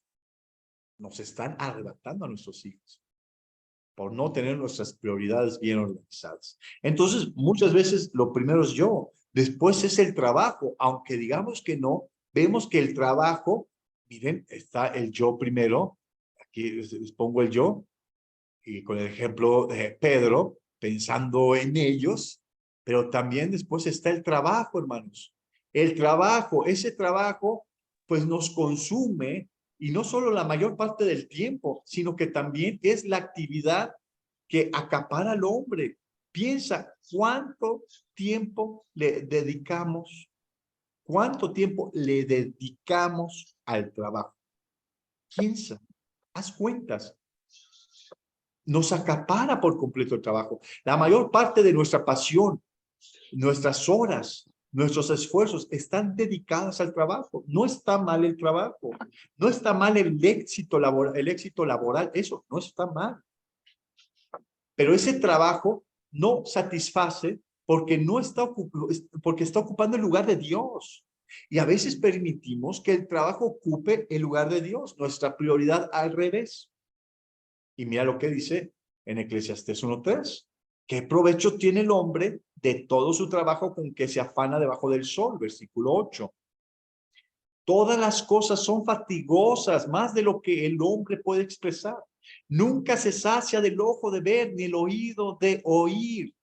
Nos están arrebatando a nuestros hijos por no tener nuestras prioridades bien organizadas. Entonces, muchas veces lo primero es yo, después es el trabajo, aunque digamos que no, vemos que el trabajo, miren, está el yo primero, aquí les pongo el yo, y con el ejemplo de Pedro, pensando en ellos, pero también después está el trabajo, hermanos. El trabajo, ese trabajo, pues nos consume, y no solo la mayor parte del tiempo, sino que también es la actividad que acapara al hombre. Piensa, ¿cuánto tiempo le dedicamos al trabajo? Piensa, haz cuentas. Nos acapara por completo el trabajo. La mayor parte de nuestra pasión, nuestras horas, nuestros esfuerzos están dedicadas al trabajo. No está mal el trabajo, no está mal el éxito laboral, eso no está mal. Pero ese trabajo no satisface porque no está porque está ocupando el lugar de Dios. Y a veces permitimos que el trabajo ocupe el lugar de Dios, nuestra prioridad al revés. Y mira lo que dice en Eclesiastés 1:3. ¿Qué provecho tiene el hombre de todo su trabajo con que se afana debajo del sol? Versículo 8. Todas las cosas son fatigosas, más de lo que el hombre puede expresar. Nunca se sacia del ojo de ver, ni el oído de oír.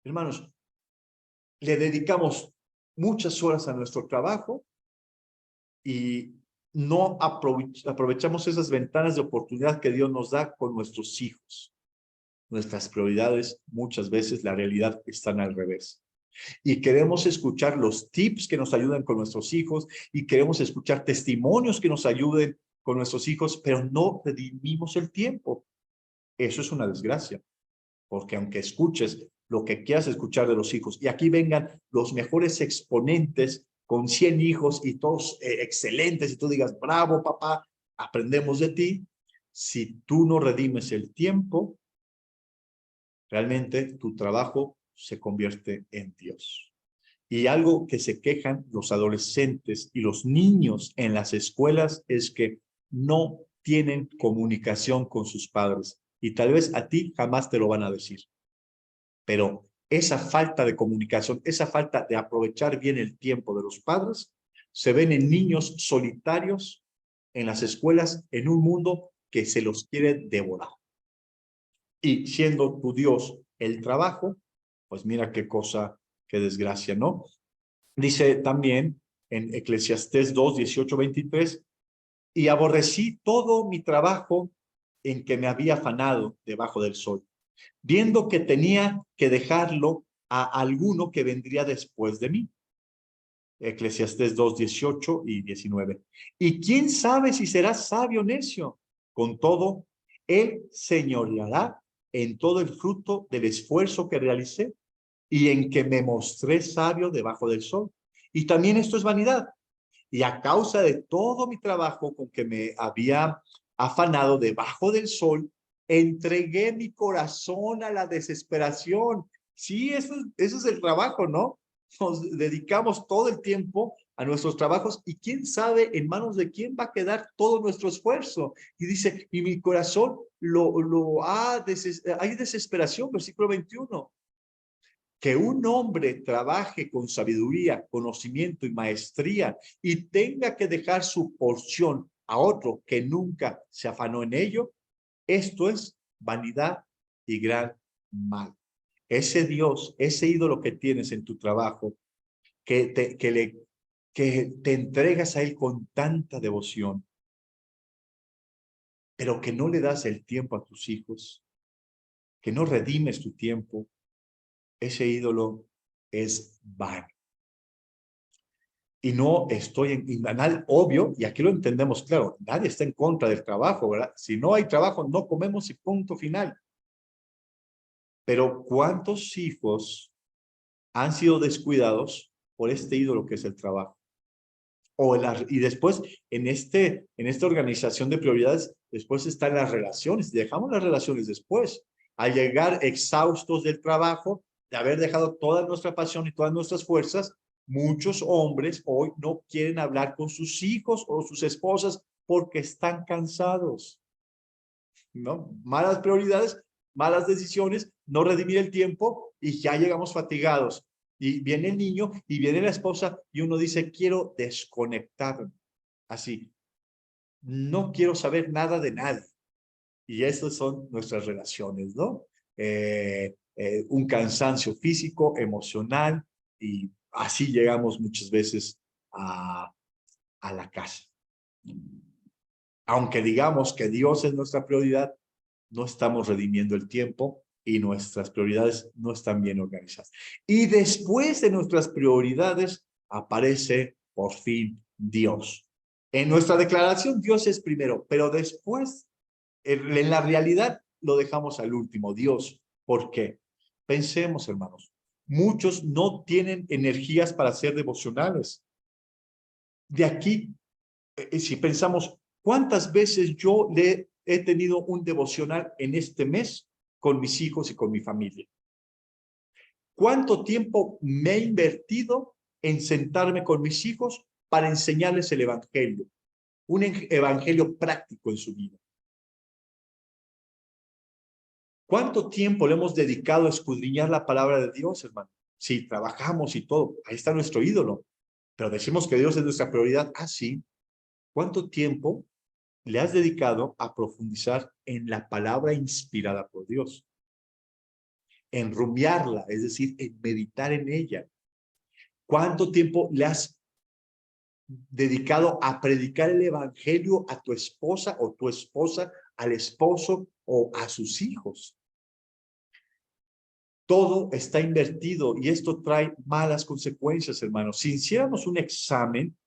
Hermanos, le dedicamos muchas horas a nuestro trabajo y no aprovechamos esas ventanas de oportunidad que Dios nos da con nuestros hijos. Nuestras prioridades, muchas veces la realidad están al revés. Y queremos escuchar los tips que nos ayudan con nuestros hijos y queremos escuchar testimonios que nos ayuden con nuestros hijos, pero no redimimos el tiempo. Eso es una desgracia, porque aunque escuches lo que quieras escuchar de los hijos y aquí vengan los mejores exponentes con 100 hijos y todos excelentes y tú digas, bravo papá, aprendemos de ti, si tú no redimes el tiempo, realmente tu trabajo se convierte en Dios. Y algo que se quejan los adolescentes y los niños en las escuelas es que no tienen comunicación con sus padres. Y tal vez a ti jamás te lo van a decir. Pero esa falta de comunicación, esa falta de aprovechar bien el tiempo de los padres, se ven en niños solitarios en las escuelas en un mundo que se los quiere devorar. Y siendo tu Dios el trabajo, pues mira qué cosa, qué desgracia, ¿no? Dice también en Eclesiastés 2:18-23, y aborrecí todo mi trabajo en que me había afanado debajo del sol, viendo que tenía que dejarlo a alguno que vendría después de mí. Eclesiastés 2:18-19. Y quién sabe si será sabio o necio. Con todo, él señoreará en todo el fruto del esfuerzo que realicé y en que me mostré sabio debajo del sol. Y también esto es vanidad. Y a causa de todo mi trabajo con que me había afanado debajo del sol, entregué mi corazón a la desesperación. Sí, eso es el trabajo, ¿no? nos dedicamos todo el tiempo a nuestros trabajos y quién sabe en manos de quién va a quedar todo nuestro esfuerzo. Y dice, y mi corazón hay desesperación, versículo 21. Que un hombre trabaje con sabiduría, conocimiento y maestría y tenga que dejar su porción a otro que nunca se afanó en ello, esto es vanidad y gran mal. Ese Dios, ese ídolo que tienes en tu trabajo, que te entregas a él con tanta devoción, pero que no le das el tiempo a tus hijos, que no redimes tu tiempo, ese ídolo es vano. Y no estoy obvio, y aquí lo entendemos claro, nadie está en contra del trabajo, ¿verdad? Si no hay trabajo, no comemos y punto final. Pero ¿cuántos hijos han sido descuidados por este ídolo que es el trabajo? Y después, en esta organización de prioridades, después están las relaciones. Dejamos las relaciones después. Al llegar exhaustos del trabajo, de haber dejado toda nuestra pasión y todas nuestras fuerzas, muchos hombres hoy no quieren hablar con sus hijos o sus esposas porque están cansados, ¿no? Malas prioridades, malas decisiones, no redimir el tiempo y ya llegamos fatigados. Y viene el niño y viene la esposa y uno dice, quiero desconectarme. Así, no quiero saber nada de nadie. Y esas son nuestras relaciones, ¿no? Un cansancio físico, emocional, y así llegamos muchas veces a la casa. Aunque digamos que Dios es nuestra prioridad, no estamos redimiendo el tiempo y nuestras prioridades no están bien organizadas. Y después de nuestras prioridades aparece por fin Dios. En nuestra declaración Dios es primero, pero después en la realidad lo dejamos al último, Dios. ¿Por qué? Pensemos, hermanos, muchos no tienen energías para ser devocionales. De aquí, si pensamos, ¿cuántas veces yo he tenido un devocional en este mes con mis hijos y con mi familia? ¿Cuánto tiempo me he invertido en sentarme con mis hijos para enseñarles el evangelio? Un evangelio práctico en su vida. ¿Cuánto tiempo le hemos dedicado a escudriñar la palabra de Dios, hermano? Sí, trabajamos y todo. Ahí está nuestro ídolo. Pero decimos que Dios es nuestra prioridad. Ah, sí. ¿Cuánto tiempo le has dedicado a profundizar en la palabra inspirada por Dios? En rumiarla, es decir, en meditar en ella. ¿Cuánto tiempo le has dedicado a predicar el evangelio a tu esposa o tu esposa al esposo o a sus hijos? Todo está invertido y esto trae malas consecuencias, hermanos. Si hiciéramos un examen,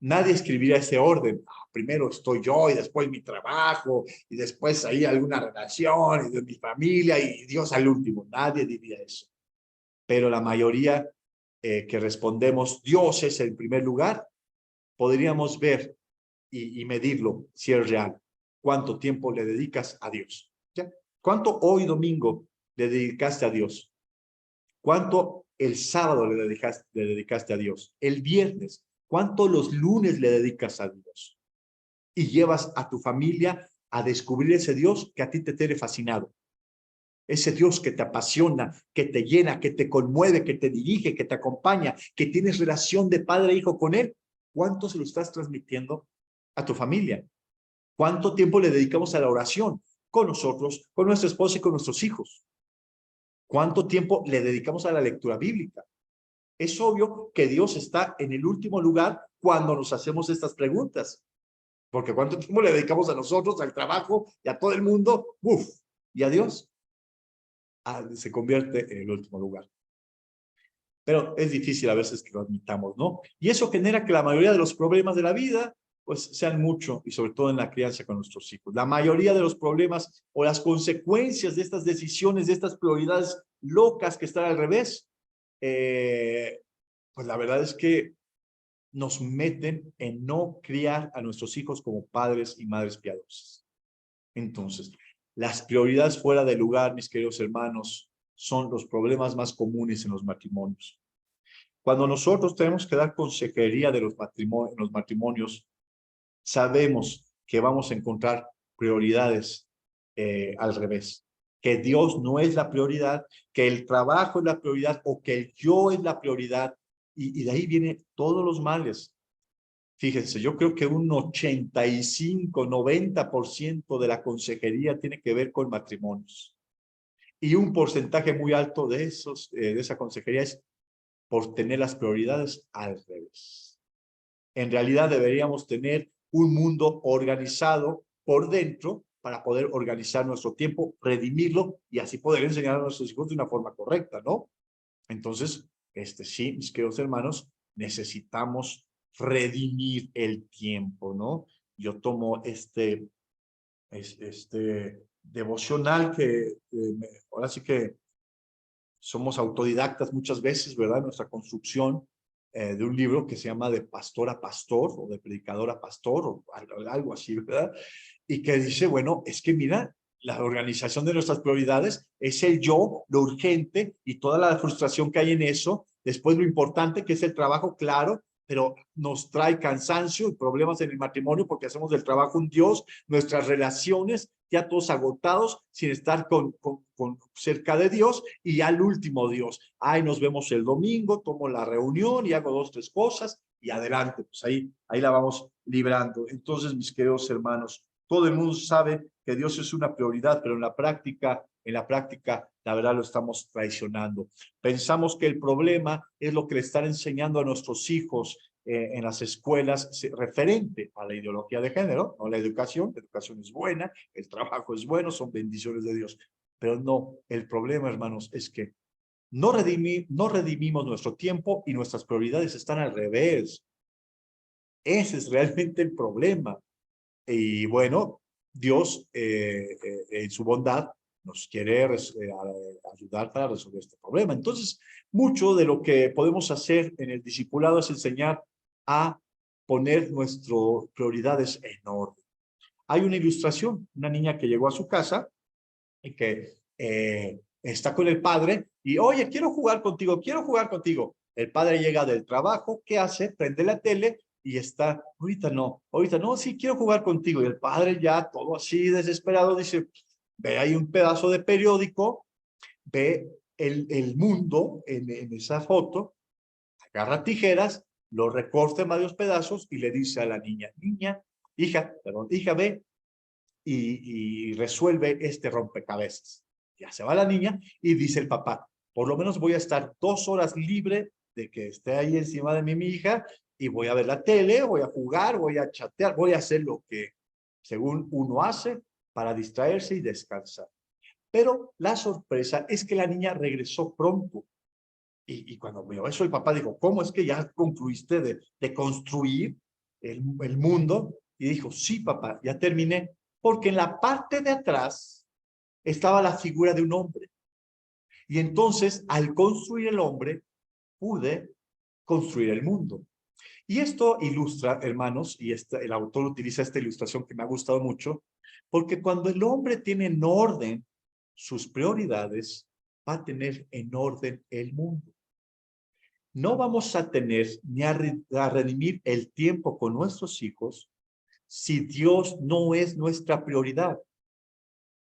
nadie escribiría ese orden. Primero estoy yo y después mi trabajo y después ahí alguna relación y de mi familia y Dios al último. Nadie diría eso. Pero la mayoría que respondemos Dios es el primer lugar, podríamos ver y medirlo si es real. ¿Cuánto tiempo le dedicas a Dios? ¿Ya? ¿Cuánto hoy domingo le dedicaste a Dios? ¿Cuánto el sábado le dedicaste a Dios? El viernes. ¿Cuánto los lunes le dedicas a Dios? Y llevas a tu familia a descubrir ese Dios que a ti te tiene fascinado. Ese Dios que te apasiona, que te llena, que te conmueve, que te dirige, que te acompaña, que tienes relación de padre e hijo con Él. ¿Cuánto se lo estás transmitiendo a tu familia? ¿Cuánto tiempo le dedicamos a la oración con nosotros, con nuestra esposa y con nuestros hijos? ¿Cuánto tiempo le dedicamos a la lectura bíblica? Es obvio que Dios está en el último lugar cuando nos hacemos estas preguntas. Porque ¿cuánto tiempo le dedicamos a nosotros, al trabajo y a todo el mundo? ¡Uf! ¿Y a Dios? Se convierte en el último lugar. Pero es difícil a veces que lo admitamos, ¿no? Y eso genera que la mayoría de los problemas de la vida, pues sean mucho, y sobre todo en la crianza con nuestros hijos. La mayoría de los problemas o las consecuencias de estas decisiones, de estas prioridades locas que están al revés, pues la verdad es que nos meten en no criar a nuestros hijos como padres y madres piadosas. Entonces, las prioridades fuera de lugar, mis queridos hermanos, son los problemas más comunes en los matrimonios. Cuando nosotros tenemos que dar consejería de los matrimonios, sabemos que vamos a encontrar prioridades al revés. Que Dios no es la prioridad, que el trabajo es la prioridad o que el yo es la prioridad. Y de ahí vienen todos los males. Fíjense, yo creo que un 85-90% de la consejería tiene que ver con matrimonios. Y un porcentaje muy alto de esa consejería es por tener las prioridades al revés. En realidad deberíamos tener un mundo organizado por dentro para poder organizar nuestro tiempo, redimirlo y así poder enseñar a nuestros hijos de una forma correcta, ¿no? Entonces, sí, mis queridos hermanos, necesitamos redimir el tiempo, ¿no? Yo tomo este devocional ahora sí que somos autodidactas muchas veces, ¿verdad? Nuestra construcción de un libro que se llama De Pastor a Pastor o de Predicador a Pastor o algo así, ¿verdad? Y que dice, bueno, es que mira, la organización de nuestras prioridades es el yo, lo urgente y toda la frustración que hay en eso. Después lo importante que es el trabajo, claro, pero nos trae cansancio y problemas en el matrimonio porque hacemos del trabajo un Dios, nuestras relaciones ya todos agotados sin estar cerca de Dios y al último Dios. Ay, nos vemos el domingo, tomo la reunión y hago 2, 3 cosas y adelante, pues ahí la vamos librando. Entonces, mis queridos hermanos, todo el mundo sabe que Dios es una prioridad, pero en la práctica, la verdad lo estamos traicionando. Pensamos que el problema es lo que le están enseñando a nuestros hijos en las escuelas referente a la ideología de género, no la educación es buena, el trabajo es bueno, son bendiciones de Dios, pero no, el problema, hermanos, es que no redimimos nuestro tiempo y nuestras prioridades están al revés. Ese es realmente el problema. Y bueno, Dios en su bondad nos quiere ayudar para resolver este problema. Entonces, mucho de lo que podemos hacer en el discipulado es enseñar a poner nuestras prioridades en orden. Hay una ilustración, una niña que llegó a su casa y que está con el padre y, oye, quiero jugar contigo, quiero jugar contigo. El padre llega del trabajo, ¿qué hace? Prende la tele y está, ahorita no, sí, quiero jugar contigo. Y el padre ya todo así desesperado dice, ve ahí un pedazo de periódico, ve el mundo en esa foto, agarra tijeras, lo recorta en varios pedazos y le dice a la niña, hija, ve y resuelve este rompecabezas. Ya se va la niña y dice el papá, por lo menos voy a estar 2 horas libre de que esté ahí encima de mí mi hija y voy a ver la tele, voy a jugar, voy a chatear, voy a hacer lo que según uno hace para distraerse y descansar. Pero la sorpresa es que la niña regresó pronto. Y cuando vio eso, el papá dijo, ¿cómo es que ya concluiste de construir el mundo? Y dijo, sí, papá, ya terminé. Porque en la parte de atrás estaba la figura de un hombre. Y entonces, al construir el hombre, pude construir el mundo. Y esto ilustra, hermanos, y el autor utiliza esta ilustración que me ha gustado mucho, porque cuando el hombre tiene en orden sus prioridades, va a tener en orden el mundo. No vamos a tener ni a redimir el tiempo con nuestros hijos si Dios no es nuestra prioridad.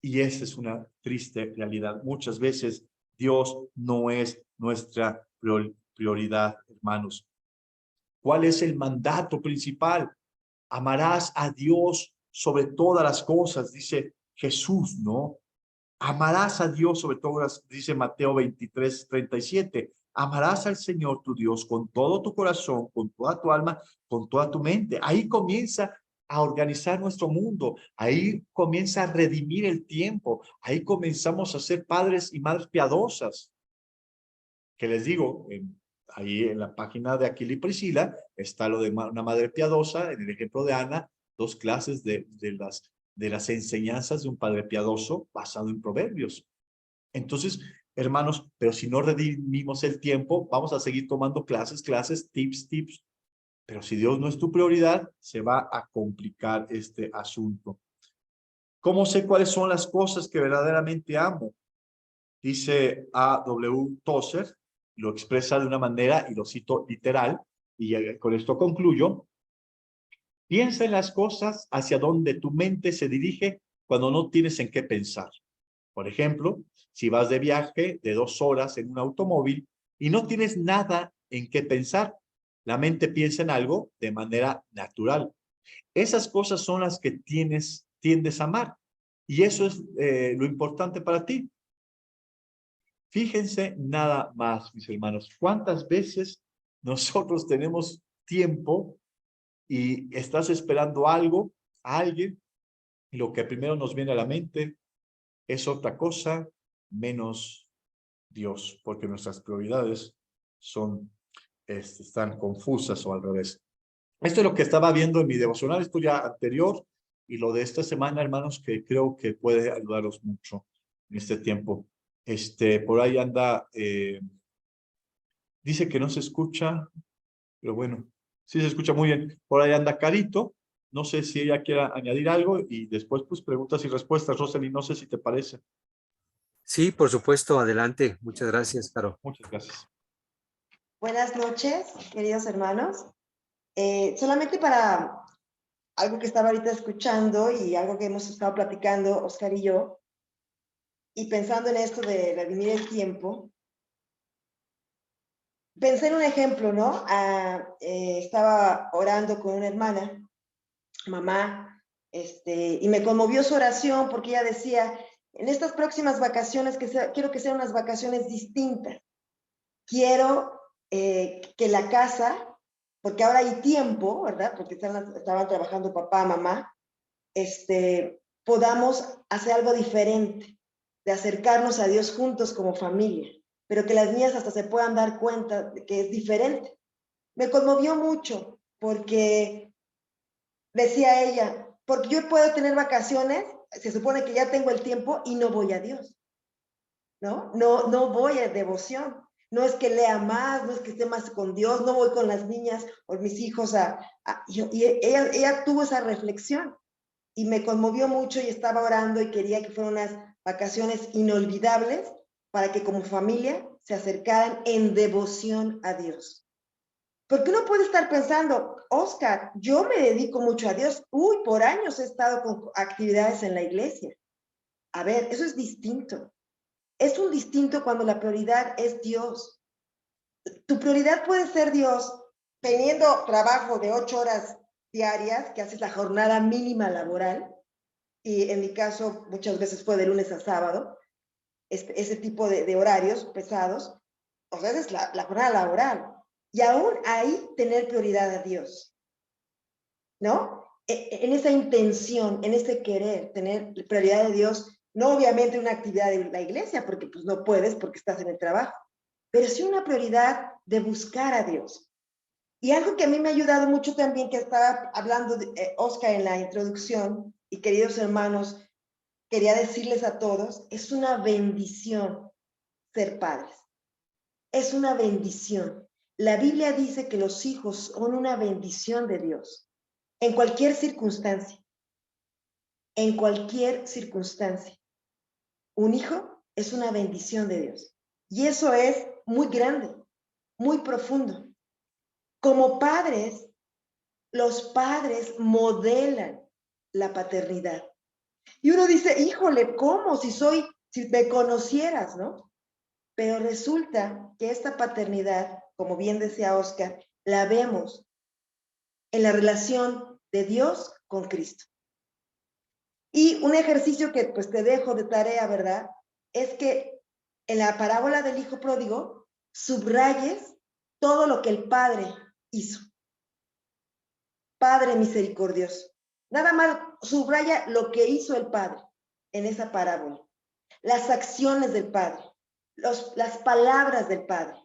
Y esa es una triste realidad. Muchas veces Dios no es nuestra prioridad, hermanos. ¿Cuál es el mandato principal? Amarás a Dios sobre todas las cosas, dice Jesús, ¿no? Amarás a Dios sobre todas, dice Mateo 23:37. Amarás al Señor tu Dios con todo tu corazón, con toda tu alma, con toda tu mente. Ahí comienza a organizar nuestro mundo. Ahí comienza a redimir el tiempo. Ahí comenzamos a ser padres y madres piadosas. Que les digo, ahí en la página de Aquila y Priscila está lo de una madre piadosa, en el ejemplo de Ana, 2 clases de las enseñanzas de un padre piadoso basado en proverbios. Entonces, hermanos, pero si no redimimos el tiempo, vamos a seguir tomando clases, tips, pero si Dios no es tu prioridad, se va a complicar este asunto. ¿Cómo sé cuáles son las cosas que verdaderamente amo? Dice A.W. Tozer, lo expresa de una manera, y lo cito literal, y con esto concluyo: piensa en las cosas hacia donde tu mente se dirige cuando no tienes en qué pensar. Por ejemplo, si vas de viaje de 2 horas en un automóvil y no tienes nada en qué pensar, la mente piensa en algo de manera natural. Esas cosas son las que tiendes a amar. Y eso es lo importante para ti. Fíjense nada más, mis hermanos, cuántas veces nosotros tenemos tiempo y estás esperando algo, a alguien, y lo que primero nos viene a la mente es otra cosa menos Dios, porque nuestras prioridades están confusas o al revés. Esto es lo que estaba viendo en mi devocional, esto ya anterior, y lo de esta semana, hermanos, que creo que puede ayudaros mucho en este tiempo. Por ahí anda, dice que no se escucha, pero bueno, sí se escucha muy bien. Por ahí anda Carito, no sé si ella quiera añadir algo, y después pues preguntas y respuestas. Rosely, no sé si te parece. Sí, por supuesto, adelante. Muchas gracias, Caro. Muchas gracias. Buenas noches, queridos hermanos. Solamente para algo que estaba ahorita escuchando y algo que hemos estado platicando, Oscar y yo, y pensando en esto de redimir el tiempo, pensé en un ejemplo, ¿no? Estaba orando con una hermana, mamá, y me conmovió su oración porque ella decía, en estas próximas vacaciones, quiero que sean unas vacaciones distintas. Quiero que la casa, porque ahora hay tiempo, ¿verdad? Porque estaban trabajando papá, mamá, podamos hacer algo diferente, de acercarnos a Dios juntos como familia, pero que las niñas hasta se puedan dar cuenta de que es diferente. Me conmovió mucho porque decía ella, porque yo puedo tener vacaciones, se supone que ya tengo el tiempo y no voy a Dios, ¿no? No voy a devoción. No es que lea más, no es que esté más con Dios, no voy con las niñas o mis hijos y ella tuvo esa reflexión y me conmovió mucho y estaba orando y quería que fueran unas vacaciones inolvidables para que como familia se acercaran en devoción a Dios. Porque uno puede estar pensando, Oscar, yo me dedico mucho a Dios. Uy, por años he estado con actividades en la iglesia. A ver, eso es distinto. Es un distinto cuando la prioridad es Dios. Tu prioridad puede ser Dios teniendo trabajo de 8 horas diarias, que haces la jornada mínima laboral, y en mi caso muchas veces fue de lunes a sábado, ese tipo de horarios pesados, o sea, es la jornada laboral. Y aún ahí tener prioridad a Dios, ¿no? En esa intención, en ese querer, tener prioridad de Dios, no obviamente una actividad de la iglesia, porque pues no puedes porque estás en el trabajo, pero sí una prioridad de buscar a Dios. Y algo que a mí me ha ayudado mucho también, que estaba hablando Oscar en la introducción, y queridos hermanos, quería decirles a todos, es una bendición ser padres. Es una bendición. La Biblia dice que los hijos son una bendición de Dios, en cualquier circunstancia. En cualquier circunstancia. Un hijo es una bendición de Dios. Y eso es muy grande, muy profundo. Como padres, los padres modelan la paternidad. Y uno dice, híjole, ¿cómo? Si me conocieras, ¿no? Pero resulta que esta paternidad, como bien decía Oscar, la vemos en la relación de Dios con Cristo. Y un ejercicio que pues te dejo de tarea, ¿verdad? Es que en la parábola del hijo pródigo subrayes todo lo que el padre hizo. Padre misericordioso. Nada más subraya lo que hizo el padre en esa parábola. Las acciones del padre, las palabras del padre.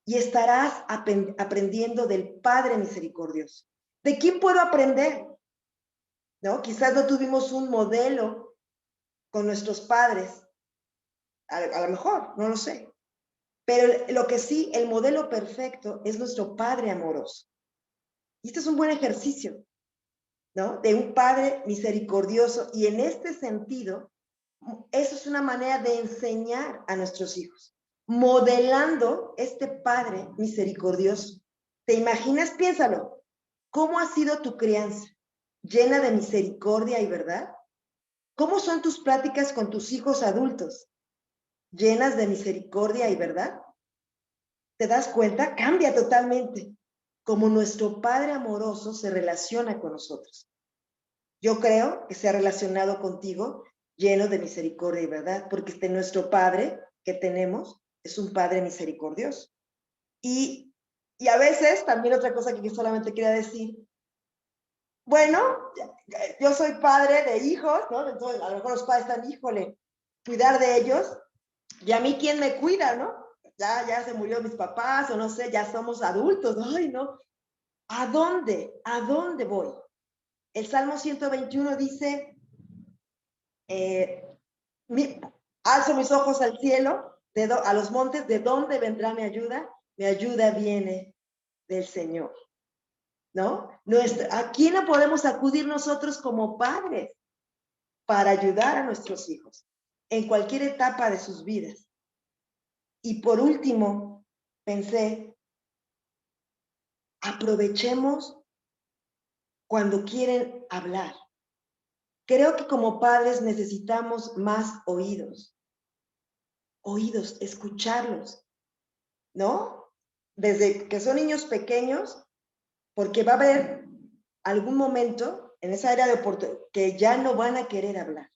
Y estarás aprendiendo del Padre misericordioso. ¿De quién puedo aprender? ¿No? Quizás no tuvimos un modelo con nuestros padres, a lo mejor, no lo sé. Pero lo que sí, el modelo perfecto es nuestro Padre amoroso. Y este es un buen ejercicio, ¿no? De un Padre misericordioso. Y en este sentido, eso es una manera de enseñar a nuestros hijos. modelando este Padre misericordioso. ¿Te imaginas? Piénsalo. ¿Cómo ha sido tu crianza? ¿Llena de misericordia y verdad? ¿Cómo son tus pláticas con tus hijos adultos? ¿Llenas de misericordia y verdad? ¿Te das cuenta? Cambia totalmente cómo nuestro Padre amoroso se relaciona con nosotros. Yo creo que se ha relacionado contigo lleno de misericordia y verdad, porque nuestro Padre que tenemos es un Padre misericordioso. Y a veces, también otra cosa que solamente quería decir, bueno, yo soy padre de hijos, ¿no? Entonces, a lo mejor los padres están, híjole, cuidar de ellos, y a mí, ¿quién me cuida, no? Ya se murió mis papás, o no sé, ya somos adultos, ay, no. ¿A dónde? ¿A dónde voy? El Salmo 121 dice, alzo mis ojos al cielo, a los montes, ¿de dónde vendrá mi ayuda? Mi ayuda viene del Señor, ¿no? ¿A quién no podemos acudir nosotros como padres para ayudar a nuestros hijos en cualquier etapa de sus vidas? Y por último, pensé, aprovechemos cuando quieren hablar. Creo que como padres necesitamos más oídos, escucharlos, ¿no? Desde que son niños pequeños, porque va a haber algún momento en esa área de oportunidad que ya no van a querer hablar.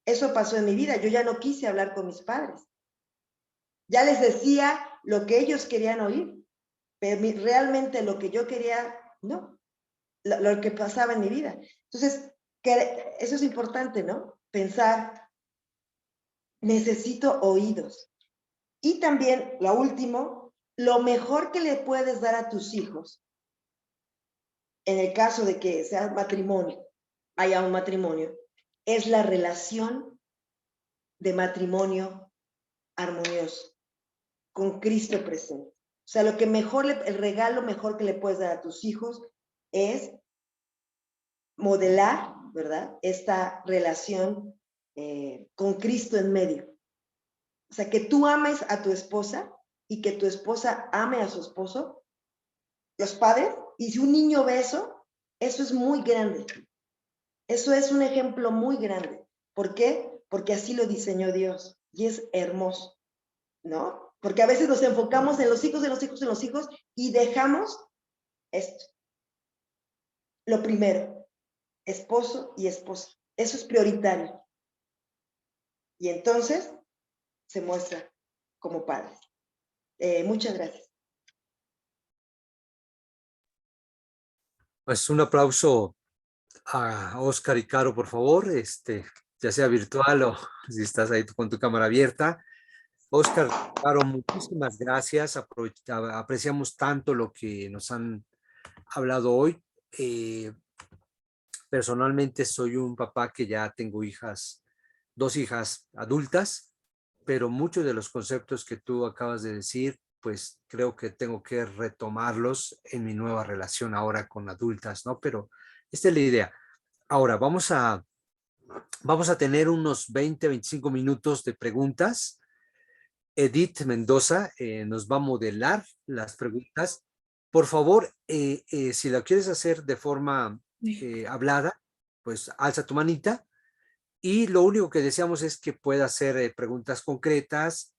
Eso pasó en mi vida, yo ya no quise hablar con mis padres. Ya les decía lo que ellos querían oír, pero realmente lo que yo quería, no, lo que pasaba en mi vida. Entonces, eso es importante, ¿no? Pensar, necesito oídos. Y también, lo último, lo mejor que le puedes dar a tus hijos, en el caso de que sea matrimonio, haya un matrimonio, es la relación de matrimonio armonioso, con Cristo presente. O sea, lo que mejor, el regalo mejor que le puedes dar a tus hijos es modelar, ¿verdad? Esta relación con Cristo en medio. O sea, que tú ames a tu esposa y que tu esposa ame a su esposo, los padres, y si un niño ve eso es muy grande. Eso es un ejemplo muy grande. ¿Por qué? Porque así lo diseñó Dios y es hermoso, ¿no? Porque a veces nos enfocamos en los hijos, en los hijos, en los hijos y dejamos esto. Lo primero, esposo y esposa. Eso es prioritario. Y entonces se muestra como padres. Muchas gracias. Pues un aplauso a Oscar y Caro, por favor, ya sea virtual o si estás ahí con tu cámara abierta. Oscar, Caro, muchísimas gracias. Apreciamos tanto lo que nos han hablado hoy. Personalmente soy un papá que ya tengo hijas, 2 hijas adultas, pero muchos de los conceptos que tú acabas de decir, pues creo que tengo que retomarlos en mi nueva relación ahora con adultas, ¿no? Pero esta es la idea. Ahora, vamos a tener unos 20-25 minutos de preguntas. Edith Mendoza nos va a modelar las preguntas. Por favor, si la quieres hacer de forma hablada, pues alza tu manita. Y lo único que deseamos es que pueda hacer preguntas concretas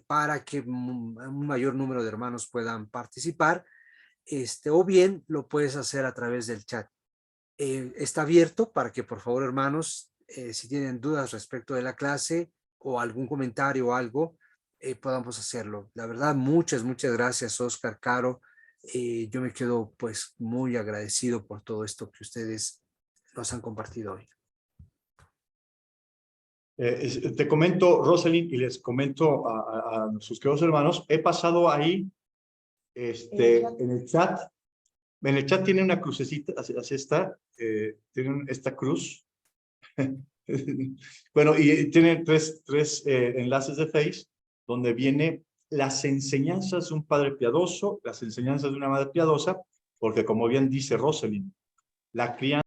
para que un mayor número de hermanos puedan participar, o bien lo puedes hacer a través del chat. Está abierto para que, por favor, hermanos, si tienen dudas respecto de la clase o algún comentario o algo, podamos hacerlo. La verdad, muchas gracias, Oscar, Caro. Yo me quedo pues muy agradecido por todo esto que ustedes nos han compartido hoy. Te comento, Rosalind, y les comento a nuestros queridos hermanos, he pasado ahí en el chat. En el chat tiene una crucecita, así está, tiene esta cruz. Bueno, y tiene tres enlaces de Face, donde viene las enseñanzas de un padre piadoso, las enseñanzas de una madre piadosa, porque como bien dice Rosalind, la crianza